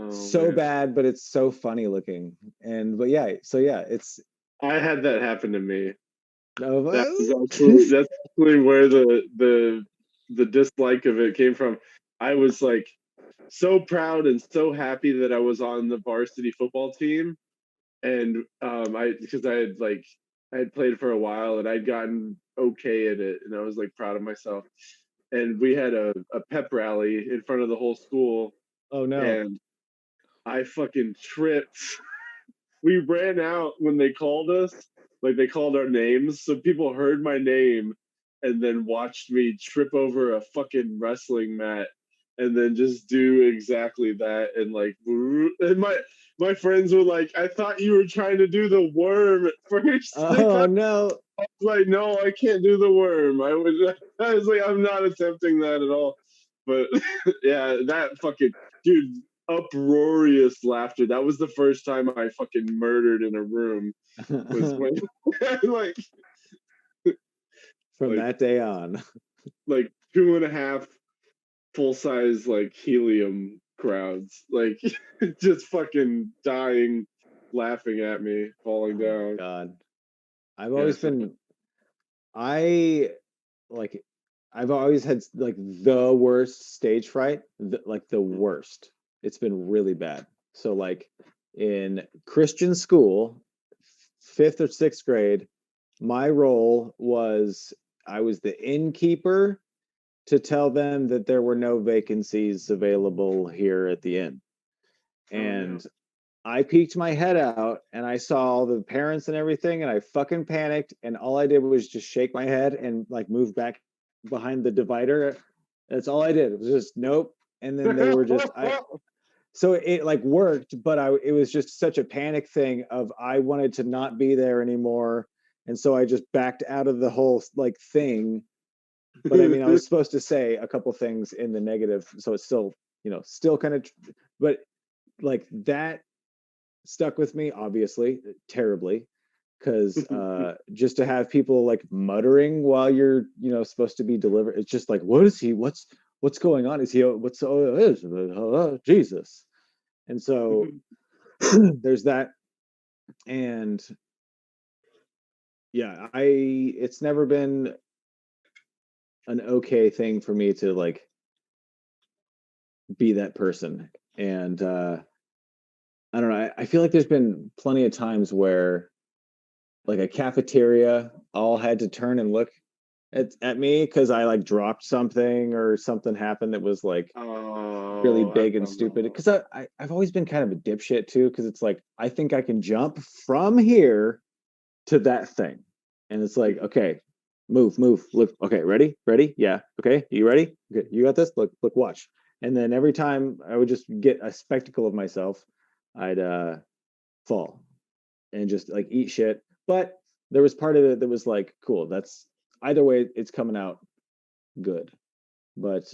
Oh so man. bad, but it's so funny looking. And but yeah, so yeah, it's I had that happen to me. no, That's actually where the dislike of it came from. I was like so proud and so happy that I was on the varsity football team, and I because I had played for a while and I'd gotten okay at it, and I was like proud of myself. And we had a pep rally in front of the whole school, oh no. and I fucking tripped. We ran out when they called us, like they called our names, so people heard my name and then watched me trip over a fucking wrestling mat and then just do exactly that and like and my friends were like, I thought you were trying to do the worm at first. They Oh thought no. I was like, no, I can't do the worm. I was like, I'm not attempting that at all. But yeah, that fucking dude, uproarious laughter. That was the first time I fucking murdered in a room. Was when like From like that day on. like 2.5 full size like helium crowds, like just fucking dying, laughing at me, falling Oh my down. god. I've Yeah, always so been I like I've always had like the worst stage fright, like the worst. It's been really bad. So like in Christian school, fifth or sixth grade, my role was I was the innkeeper to tell them that there were no vacancies available here at the inn. oh no. And I peeked my head out and I saw all the parents and everything, and I fucking panicked. And all I did was just shake my head and like move back behind the divider. That's all I did. It was just nope. And then they were just I so it like worked, but it was just such a panic thing of I wanted to not be there anymore, and so I just backed out of the whole like thing. But I mean, I was supposed to say a couple things in the negative, so it's still, still kind of, but like that stuck with me, obviously, terribly, because just to have people like muttering while you're, supposed to be delivered, it's just like, what is he? What's going on? Is he? What's Jesus? And so there's that, and yeah, it's never been an okay thing for me to like be that person. And I don't know. I feel like there's been plenty of times where like a cafeteria all had to turn and look at me because I like dropped something or something happened that was like really Oh, big and stupid. Because I've always been kind of a dipshit too, because it's like I think I can jump from here to that thing. And it's like, okay, move, look, okay, ready? Yeah, okay, you ready? Okay, you got this? Look, watch. And then every time I would just get a spectacle of myself, I'd fall and just like eat shit. But there was part of it that was like, cool, that's either way, it's coming out good. But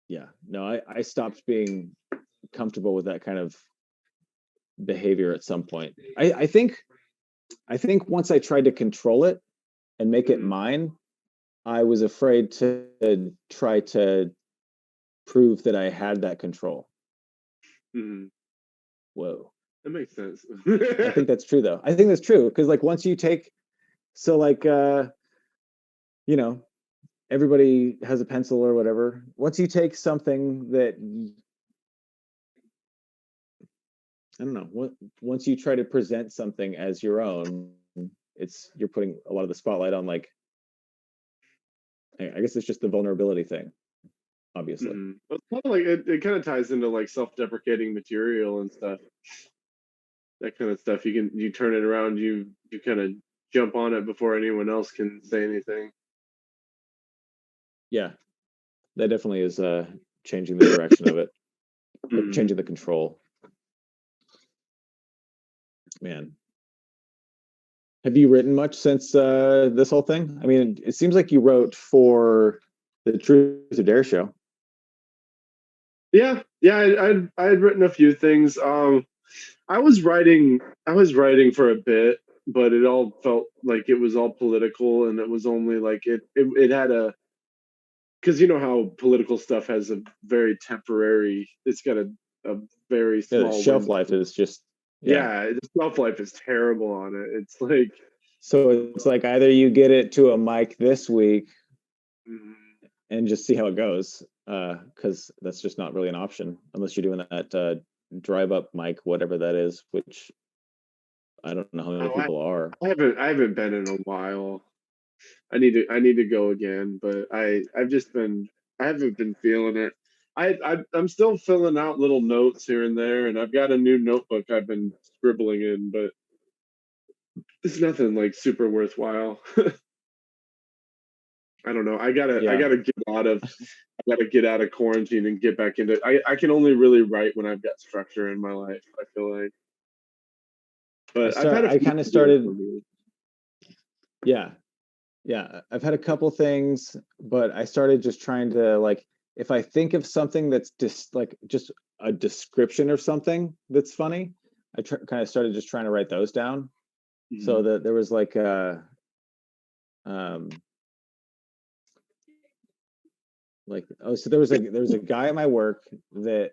yeah, no, I stopped being comfortable with that kind of behavior at some point. I think once I tried to control it and make it mine, I was afraid to try to prove that I had that control. Mm-hmm. Whoa. That makes sense. I think that's true though. I think that's true because like once you take, so like you know, everybody has a pencil or whatever. Once you take something that I don't know, once you try to present something as your own, you're putting a lot of the spotlight on like I guess it's just the vulnerability thing, obviously. Mm-hmm. Well, it's kind of like it kind of ties into like self-deprecating material and stuff. That kind of stuff. You turn it around, you kind of jump on it before anyone else can say anything. Yeah, that definitely is changing the direction of it, or Mm. changing the control. Man, have you written much since this whole thing? I mean, it seems like you wrote for the Truth or Dare show. Yeah. I had written a few things. I was writing for a bit, but it all felt like it was all political, and it was only like it had a because you know how political stuff has a very temporary. It's got a very Yeah, the small shelf window. life is just yeah. Yeah, the shelf life is terrible on it. It's like So it's like either you get it to a mic this week mm, and just see how it goes, because that's just not really an option unless you're doing that drive up mic, whatever that is, which I don't know how many oh, people are. I haven't been in a while. I need to go again, but I've just been I haven't been feeling it. I'm still filling out little notes here and there, and I've got a new notebook I've been scribbling in, but it's nothing like super worthwhile. I don't know. Yeah, I gotta get out of quarantine and get back into. I can only really write when I've got structure in my life. I feel like, but I've had a I few kind of things going for started. me. Yeah, yeah, I've had a couple things, but I started just trying to like if I think of something that's just like just a description of something that's funny, kind of started just trying to write those down. So Mhm. that there was like um so there was a guy at my work that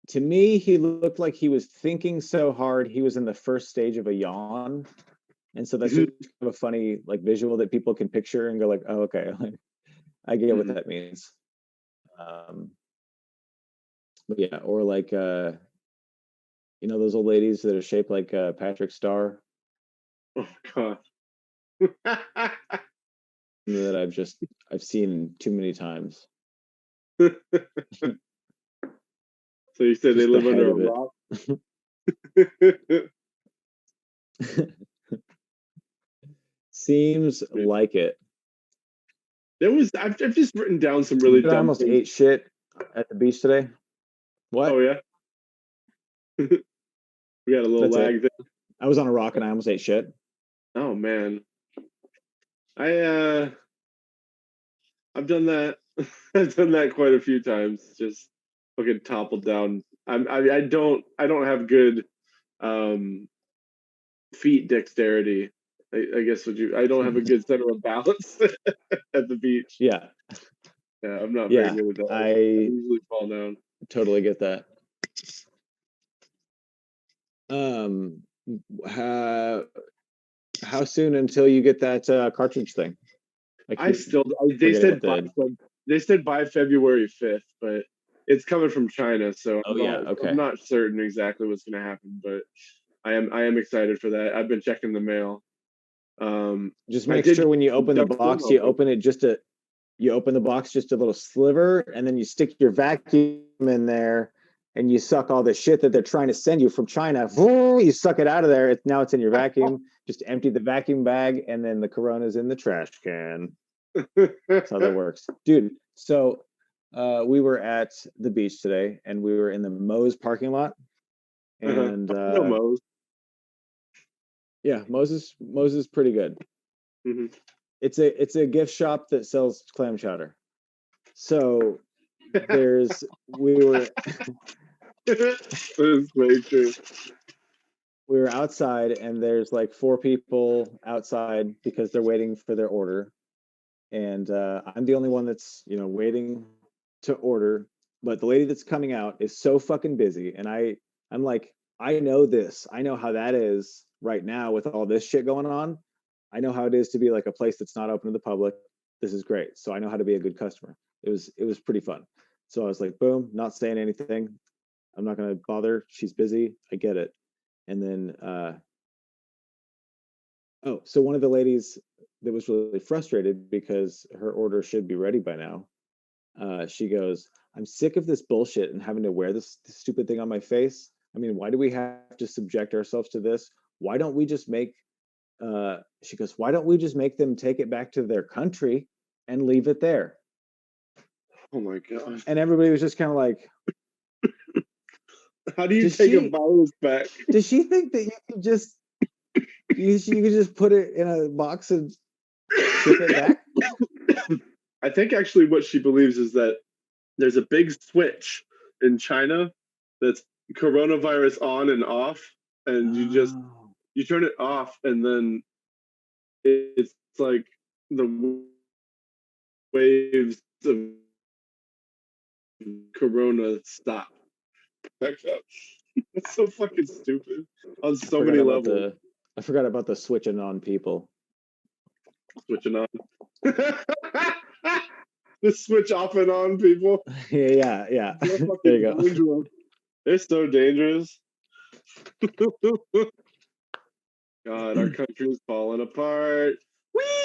to me he looked like he was thinking so hard he was in the first stage of a yawn, and so that's just kind of a funny like visual that people can picture and go like, oh okay, I get what Mhm. that means. um but yeah, or like those old ladies that are shaped like Patrick Star Oh God. that I've seen too many times. So you said they Just the live head under a of it. rock? Seems like it. I've just written down some really But I dumb almost things. ate shit at the beach today. What? Oh yeah, we got a little That's lag it. there. I was on a rock and I almost ate shit. Oh man, I I've done that. I've done that quite a few times. Just fucking toppled down. I don't have good um feet dexterity. I guess I don't have a good center of balance at the beach. Yeah, Yeah, I'm not very yeah. good with that. I I usually fall down. totally get that. Um, how soon until you get that cartridge thing? I I keep still they forgetting what said the. they said by February 5th, but it's coming from China, so Oh yeah, I'm okay. not certain exactly what's going to happen, but I am excited for that. I've been checking the mail. Just I make did sure when you open the dump them box, open. you open the box just a little sliver, and then you stick your vacuum in there, and you suck all the shit that they're trying to send you from China. You suck it out of there. Now it's in your vacuum. Just empty the vacuum bag, and then the Corona's in the trash can. That's how that works, dude. So we were at the beach today, and we were in the Moe's parking lot, and No Mo's. yeah, Moe's is pretty good. Hmm. It's a gift shop that sells clam chowder. So we were That's very true. we were outside, and there's like four people outside because they're waiting for their order, and I'm the only one that's waiting to order. But the lady that's coming out is so fucking busy, and I'm like, I know this. I know how that is right now with all this shit going on. I know how it is to be like a place that's not open to the public. This is great. So I know how to be a good customer. It was pretty fun. So I was like, boom, not saying anything. I'm not gonna bother. She's busy. I get it. And then oh, so one of the ladies that was really frustrated because her order should be ready by now. She goes, I'm sick of this bullshit and having to wear this stupid thing on my face. I mean, why do we have to subject ourselves to this? Why don't we just make, she goes, why don't we just make them take it back to their country and leave it there? Oh my god! And everybody was just kind of like, How do you does take a she, virus back? does she think that you could just put it in a box and ship it back? I think actually what she believes is that there's a big switch in China that's coronavirus on and off, and Oh. you turn it off, and then it's like the waves of corona stop. Back up. It's so fucking stupid on I so forgot many about levels. the I forgot about the switching on people. Switching on. Just switch off and on people. Yeah. They're There you fucking go. dangerous. They're so dangerous. God, our country's falling apart.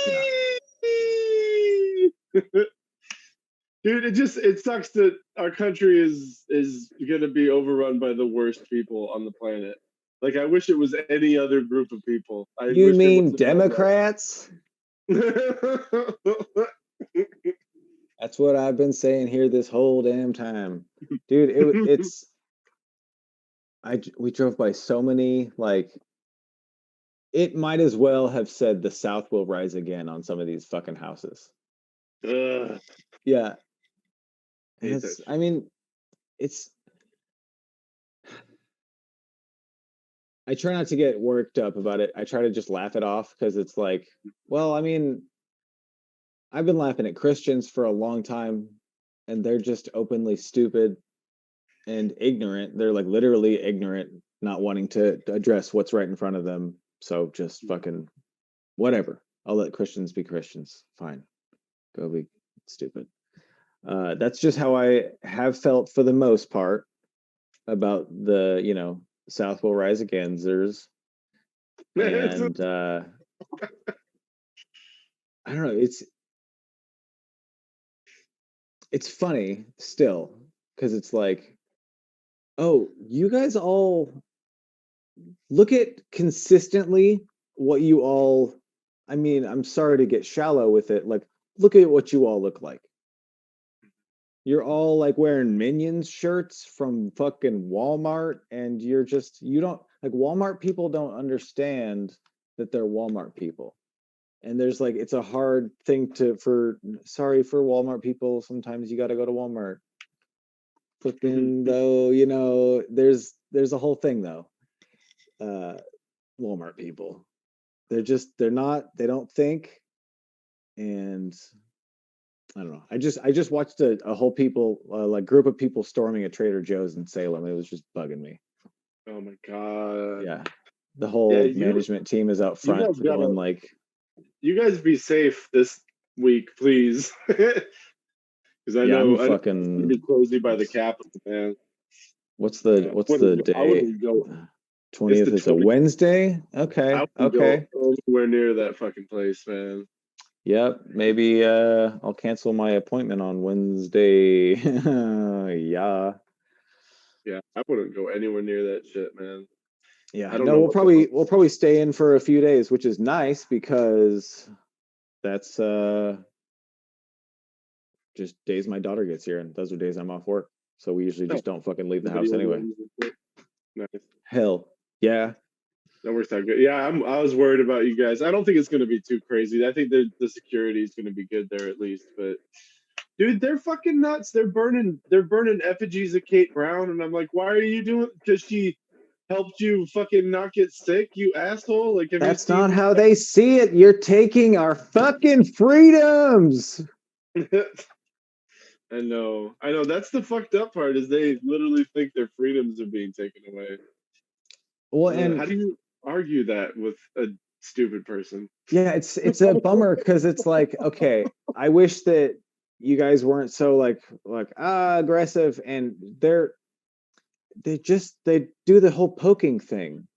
Yeah. Whee! Dude, it sucks that our country is gonna be overrun by the worst people on the planet. Like I wish it was any other group of people. I You wish it mean wasn't Democrats? that. That's what I've been saying here this whole damn time. Dude, it's we drove by so many, like, it might as well have said the South will rise again on some of these fucking houses. Ugh, Yeah. I And hate that it's, shit. I mean, it's, I try not to get worked up about it. I try to just laugh it off because it's like, well, I mean, I've been laughing at Christians for a long time, and they're just openly stupid and ignorant. They're like literally ignorant, not wanting to address what's right in front of them. So just fucking whatever. I'll let Christians be Christians. Fine. Go be stupid. That's just how I have felt for the most part about the, South will rise againsters. And I don't know, it's funny still because it's like, oh, you guys all look at consistently what you all, I mean, I'm sorry to get shallow with it. Like, look at what you all look like. you're all like wearing Minions shirts from fucking Walmart, and you don't like Walmart people don't understand that they're Walmart people. And there's like it's a hard thing for sorry for Walmart people. Sometimes you got to go to Walmart. Fucking though, there's a whole thing though. Uh, Walmart people, they don't think, and I don't know. I just watched a whole people like group of people storming a Trader Joe's in Salem. It was just bugging me. Oh my god. Yeah, the Yeah, whole management team is out you front guys going gotta like, you guys be safe this week, please. Because yeah, I'm I know it's gonna be fucking. crazy by the What's Capitol, man. what's the I day? wouldn't go. It's 20th the is a 20th. Wednesday. I Okay, wouldn't go okay. anywhere near that fucking place, man. Yep, maybe I'll cancel my appointment on Wednesday. Yeah. Yeah, I wouldn't go anywhere near that shit, man. Yeah. I don't No, know we'll what the hell. probably stay in for a few days, which is nice because that's just days my daughter gets here, and those are days I'm off work. So we usually No, just don't fucking leave the house video anyway. games and shit. Nice. Hell, yeah. That works out good. Yeah, I was worried about you guys. I don't think it's going to be too crazy. I think the security is going to be good there at least. But dude, they're fucking nuts. They're burning effigies of Kate Brown, and I'm like, why are you doing? Because she helped you fucking not get sick, you asshole. Like, have you That's seen not these how they see it. You're taking our fucking freedoms. guys? I know. That's the fucked up part is they literally think their freedoms are being taken away. Well, How and do you argue that with a stupid person? yeah, it's a bummer because it's like, okay, I wish that you guys weren't so like aggressive, and they do the whole poking thing.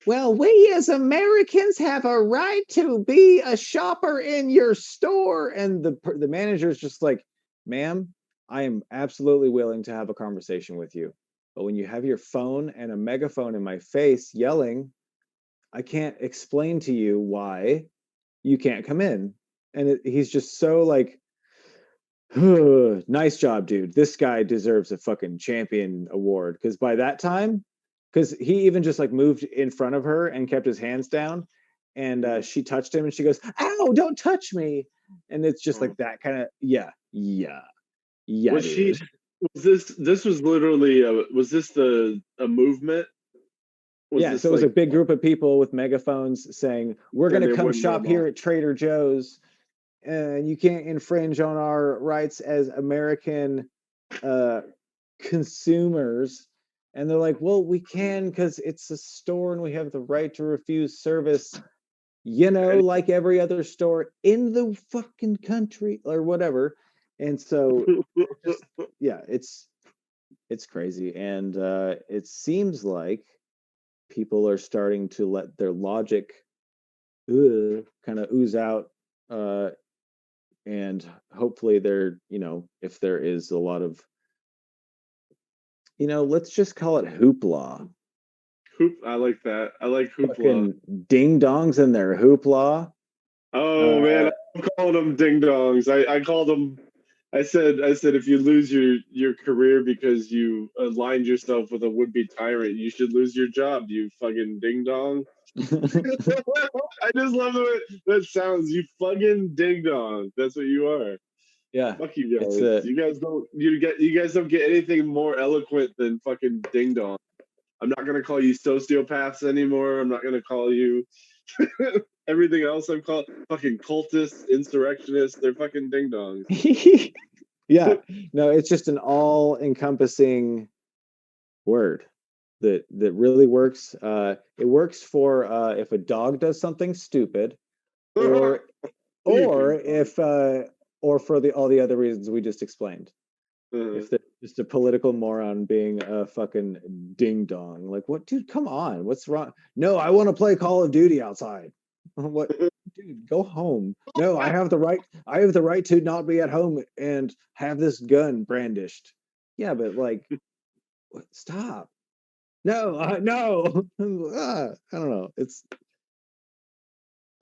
Well, we as Americans have a right to be a shopper in your store, and the manager's just like, "Ma'am, I am absolutely willing to have a conversation with you, but when you have your phone and a megaphone in my face yelling, I can't explain to you why you can't come in." And he's just so like, nice job, dude. This guy deserves a fucking champion award. Because by that time, because he even just like moved in front of her and kept his hands down, and she touched him, and she goes, "Ow, don't touch me!" And it's just like that kind of, yeah, yeah, yeah, Was she? dude. Was this was literally was this the a movement? Was Yeah, so this it was a like big group of people with megaphones saying, "We're and gonna they come wouldn't let shop them off? here at Trader Joe's, and you can't infringe on our rights as American uh, consumers." And they're like, "Well, we can because it's a store and we have the right to refuse service, And like every other store in the fucking country or whatever." And so just yeah, it's crazy. And it seems like people are starting to let their logic kind of ooze out, uh, and hopefully if there is a lot of, let's just call it hoopla. I like that. I like hoopla. Fucking ding dongs and their hoopla. Oh man, Uh, I'm calling them ding dongs. I called them. I said if you lose your career because you aligned yourself with a would be tyrant, you should lose your job. You fucking ding dong. I just love the way that sounds. You fucking ding dong. That's what you are. yeah, Fuck you it's guys. a You guys don't get anything more eloquent than fucking ding dong. I'm not gonna call you sociopaths anymore. I'm not gonna call you everything else I'm called fucking cultists, insurrectionists. They're fucking ding dongs. yeah. No, it's just an all-encompassing word that really works. It works for if a dog does something stupid, or You or ding dong. if or for the all the other reasons we just explained. Uh, If they're just a political moron being a fucking ding dong, like, what, dude? Come on, what's wrong? No, I want to play Call of Duty outside. What, dude? Go home. No, I have the right. I have the right to not be at home and have this gun brandished. Yeah, but like, stop. No, no. I don't know.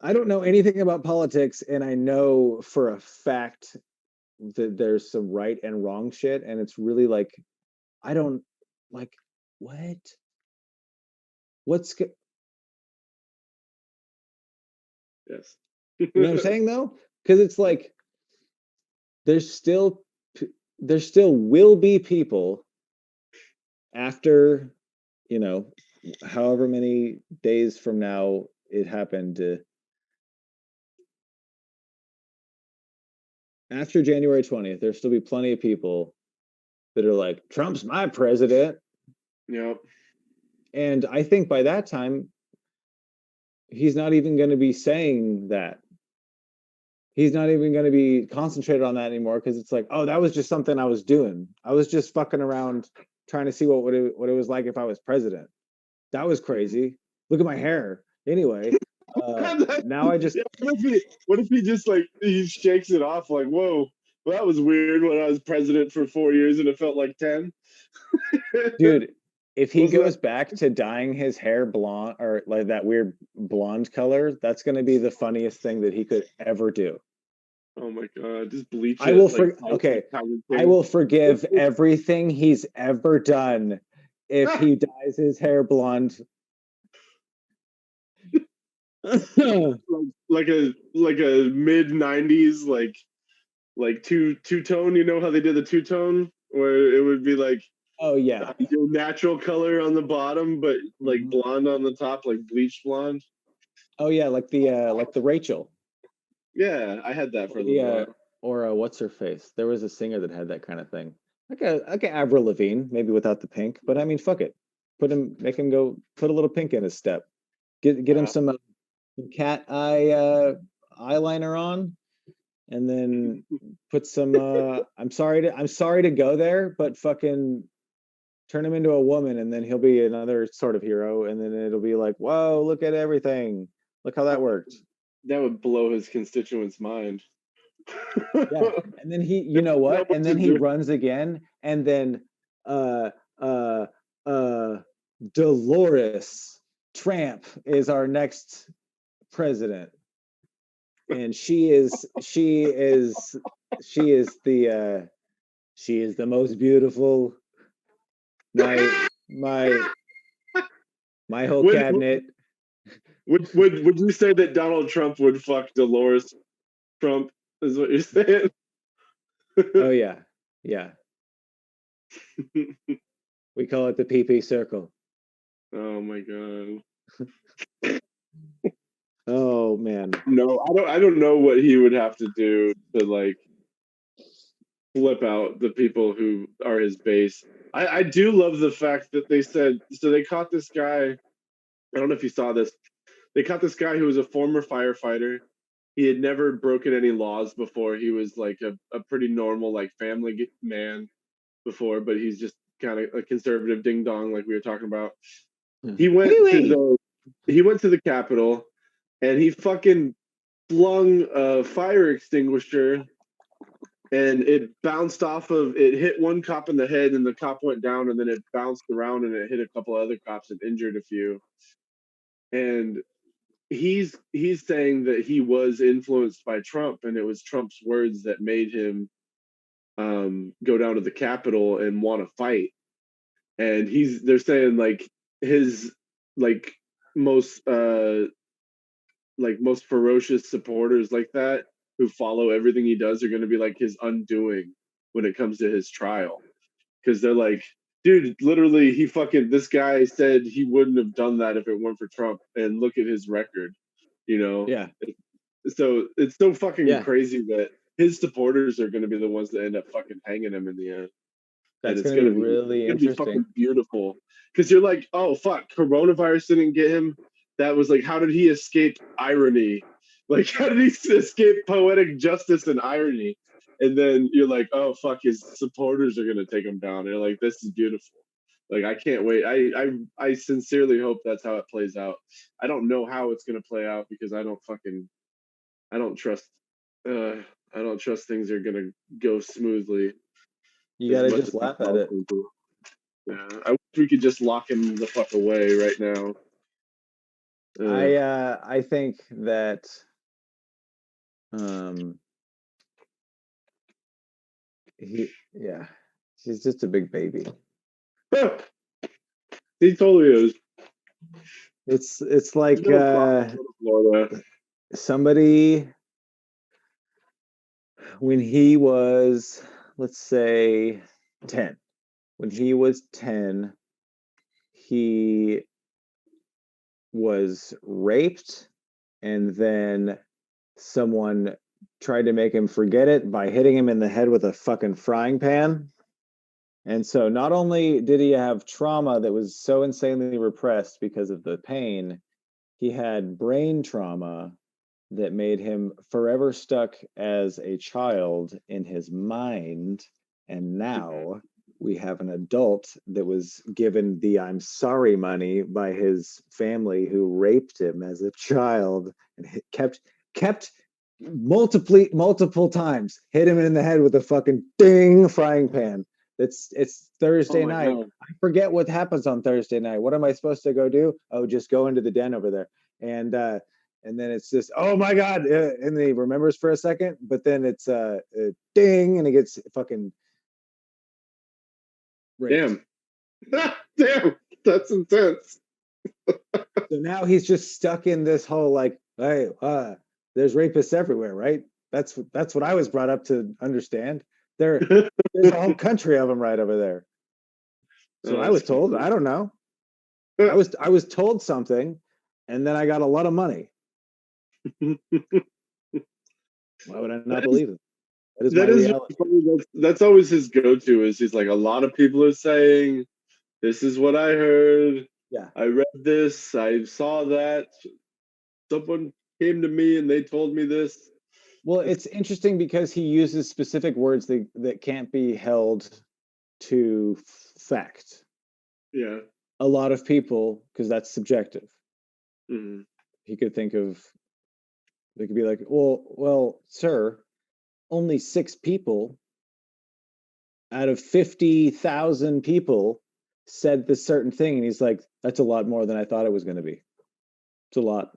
I don't know anything about politics, and I know for a fact there's some right and wrong shit, and it's really like I don't like what what's you Yes. know what I'm saying though? Because it's like there's still there still will be people after, you know, however many days from now it happened after January 20th, there'll still be plenty of people that are like, Trump's my president. Yep. And I think by that time, he's not even going to be saying that. He's not even going to be concentrated on that anymore because it's like, oh, that was just something I was doing. I was just fucking around trying to see what it was like if I was president. That was crazy. Look at my hair. Anyway, now I just Yeah, what if he just like he shakes it off like, whoa, well, that was weird when I was president for 4 years and it felt like 10. dude, if he Wasn't that? goes back to dyeing his hair blonde or like that weird blonde color, that's going to be the funniest thing that he could ever do. Oh my god, just bleach I will it like okay. Tiger I King. will forgive everything he's ever done if he dyes his hair blonde. Like a mid '90s like two tone. You know how they did the two tone where it would be like Oh yeah. your natural color on the bottom, but like Mhm. blonde on the top, like bleached blonde. Oh yeah, like the Rachel Yeah, I had that for or a little while. what's her face? There was a singer that had that kind of thing. Like a Avril Lavigne, maybe without the pink. But I mean, fuck it. Make him go. Put a little pink in his step. Get him some cat eye eyeliner on, and then put some. I'm sorry to go there, but fucking turn him into a woman, and then he'll be another sort of hero, and then it'll be like, whoa, look at everything. Look how that worked. That would blow his constituents' mind. Yeah. And then you They know know what? what And to then he do. runs again, and then uh uh uh Dolores Tramp is our next president. And she is she is the most beautiful. My my my whole would, cabinet. would you say that Donald Trump would fuck Dolores Trump? Is what you're saying? Oh yeah. Yeah. We call it the PP circle. Oh my god. Oh man. No, I don't know what he would have to do to like flip out the people who are his base. I do love the fact that they said so they caught this guy. I don't know if you saw this. They caught this guy who was a former firefighter. He had never broken any laws before. He was like a pretty normal like family man before, but he's just kind of a conservative ding dong like we were talking about. He Wee went to wee. the he went to the Capitol and he fucking flung a fire extinguisher and it bounced off of it hit one cop in the head and the cop went down and then it bounced around and it hit a couple other cops and injured a few. And he's saying that he was influenced by Trump and it was Trump's words that made him go down to the Capitol and want to fight. And they're saying like his like most most ferocious supporters like that who follow everything he does are going to be like his undoing when it comes to his trial because they're like, dude, literally, he fucking this guy said he wouldn't have done that if it weren't for Trump, and look at his record, you know. Yeah. So it's so fucking Yeah. crazy that his supporters are going to be the ones that end up fucking hanging him in the end, and That's going to be really it's gonna be interesting. fucking beautiful because you're like, oh fuck, coronavirus didn't get him. That was like, how did he escape irony? Like, how did he escape poetic justice and irony? And then you're like, oh fuck, his supporters are gonna take him down. And you're like, this is beautiful. Like, I can't wait. I sincerely hope that's how it plays out. I don't know how it's gonna play out because I don't trust uh I don't trust things are gonna go smoothly You got as to much just as I laugh at tell it. people. Yeah, I wish we could just lock him the fuck away right now. I think that um Yeah, she's just a big baby. He totally is. It's He's like gonna probably go to Florida. somebody when he was, let's say, 10. When he was 10, he was raped, and then someone tried to make him forget it by hitting him in the head with a fucking frying pan. And so not only did he have trauma that was so insanely repressed because of the pain, he had brain trauma that made him forever stuck as a child in his mind. And now we have an adult that was given the I'm sorry money by his family who raped him as a child and kept multiple times hit him in the head with a fucking ding frying pan. It's Oh Thursday my night. god. I forget what happens on Thursday night. What am I supposed to go do? Oh, just go into the den over there. And then it's just, oh my god, and then he remembers for a second, but then it's a ding, and he gets fucking raped. Damn. Damn. That's intense. So now he's just stuck in this whole like, hey, there's rapists everywhere, right? That's what I was brought up to understand. There's a whole country of them right over there. So Oh, I was that's told. I don't know. I was told something, and then I got a lot of money. Why would I not that is believe it? That is my that is really reality. funny. That's always his go-to. Is he's like, a lot of people are saying this is what I heard. Yeah. I read this. I saw that. Someone came to me and they told me this. Well, it's interesting because he uses specific words that can't be held to fact. Yeah. A lot of people, because that's subjective. Mhm. He could think of, they could be like, well, sir, only 6 people out of 50,000 people said this certain thing. And he's like, that's a lot more than I thought it was going to be. It's a lot.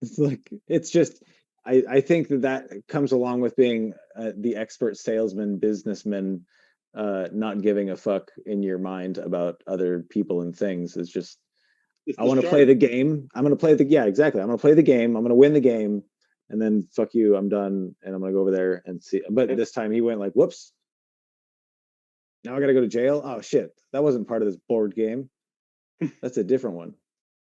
It's like, it's just, I think that comes along with being the expert salesman, businessman, not giving a fuck in your mind about other people and things. Is just, It's I the want to play charm. the game. I'm going to play the, yeah, exactly. I'm going to play the game. I'm going to win the game. And then fuck you, I'm done. And I'm going to go over there and see. But this time he went like, whoops, now I got to go to jail. Oh shit. That wasn't part of this board game. That's a different one.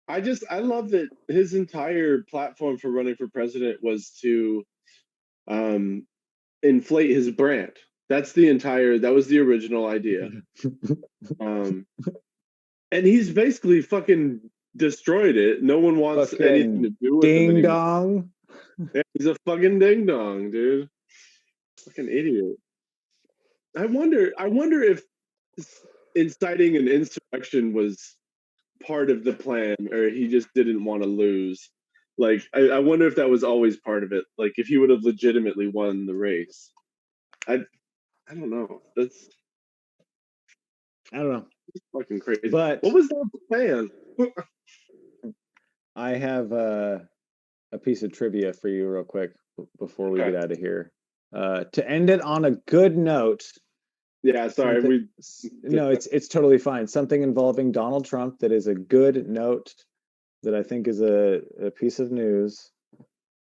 I love that his entire platform for running for president was to um, inflate his brand. That was the original idea. Um, and he's basically fucking destroyed it. No one wants anything to Fucking do with him ding anymore. dong. Yeah, he's a fucking ding dong, dude. Fucking idiot. I wonder if inciting an insurrection was part of the plan, or he just didn't want to lose. Like, I wonder if that was always part of it. Like, if he would have legitimately won the race. I I don't know. That's I don't know. fucking crazy. But What was that plan? I have a piece of trivia for you, real quick, before we Okay. get out of here. To end it on a good note, Yeah, sorry. something. No, it's totally fine. Something involving Donald Trump that is a good note that I think is a piece of news.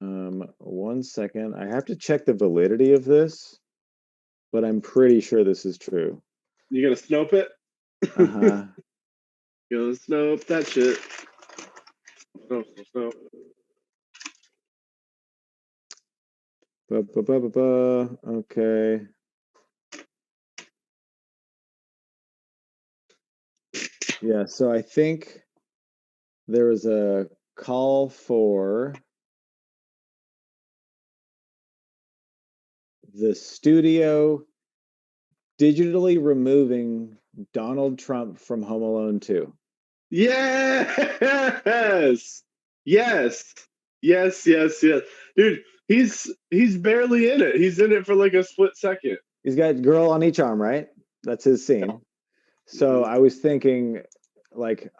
1 second. I have to check the validity of this, but I'm pretty sure this is true. You gonna snope it? Uh-huh. You gonna snope that shit? Snope. Okay. Yeah, so I think there was a call for the studio digitally removing Donald Trump from Home Alone 2. Yes, yes, yes. Dude, he's barely in it. He's in it for like a split second. He's got a girl on each arm, right? That's his scene. So Mhm. I was thinking, like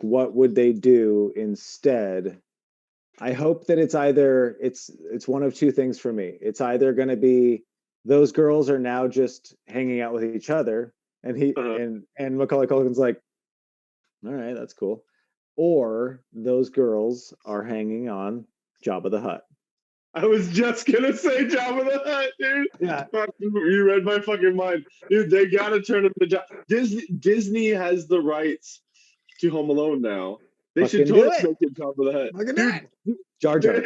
what would they do instead? I hope that it's one of two things for me. It's either going to be those girls are now just hanging out with each other, and Uh-huh. and Macaulay Culkin's like, all right, that's cool. Or those girls are hanging on Jabba the Hutt. I was just gonna say Jabba the Hutt, dude. Yeah, Fuck, you read my fucking mind, dude. They gotta turn him to Disney has the rights to Home Alone now. They should fucking do totally it. make it Jabba the Hutt, Fucking do dude. it. Jar Jar.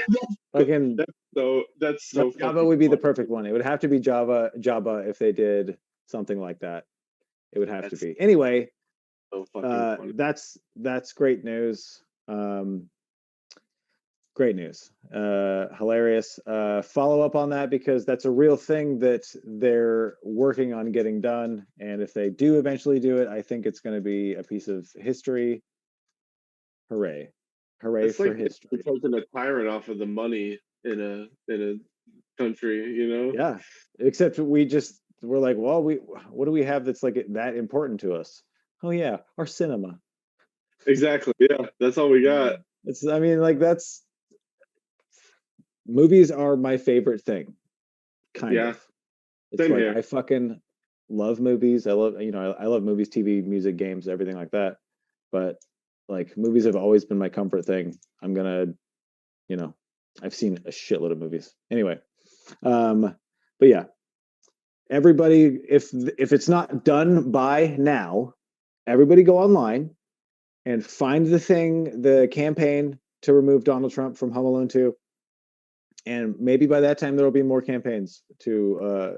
Fucking That's no, so Jabba fucking would be the funny. perfect one. It would have to be Jabba if they did something like that. It would have to That's be. Anyway, so fucking funny. that's great news. Great news. Hilarious. Follow up on that, because that's a real thing that they're working on getting done. And if they do eventually do it, I think it's going to be a piece of history. Hooray. Hooray It's like for history. taking a tyrant off of the money in a country, you know? Yeah. Except we're like, well, what do we have that's like that important to us? Oh yeah, our cinema. Exactly. Yeah, that's all we got. It's, I mean, like, that's, movies are my favorite thing, kind Yeah, of. It's same like here. I fucking love movies. I love, I love movies, TV, music, games, everything like that. But like, movies have always been my comfort thing. I'm gonna, you know, I've seen a shitload of movies. Anyway, but yeah, everybody, if it's not done by now, everybody go online and find the campaign to remove Donald Trump from Home Alone 2. And maybe by that time there will be more campaigns to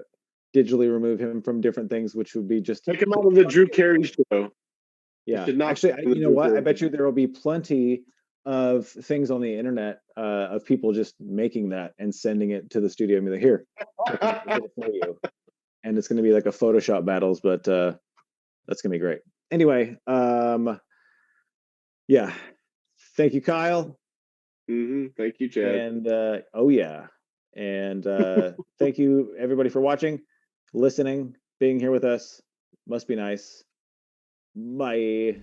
digitally remove him from different things, which would be just Take him out of the Drew Carey show. It yeah. should not Actually, be the you know Drew what? I Carey bet you show. there will be plenty of things on the internet of people just making that and sending it to the studio and be like, "Here, fucking I did it for you." And it's going to be like a Photoshop battles, but that's going to be great. Anyway, yeah. Thank you, Kyle. Thank you, Chad. And oh yeah, and thank you everybody for watching, listening, being here with us. Must be nice. Bye.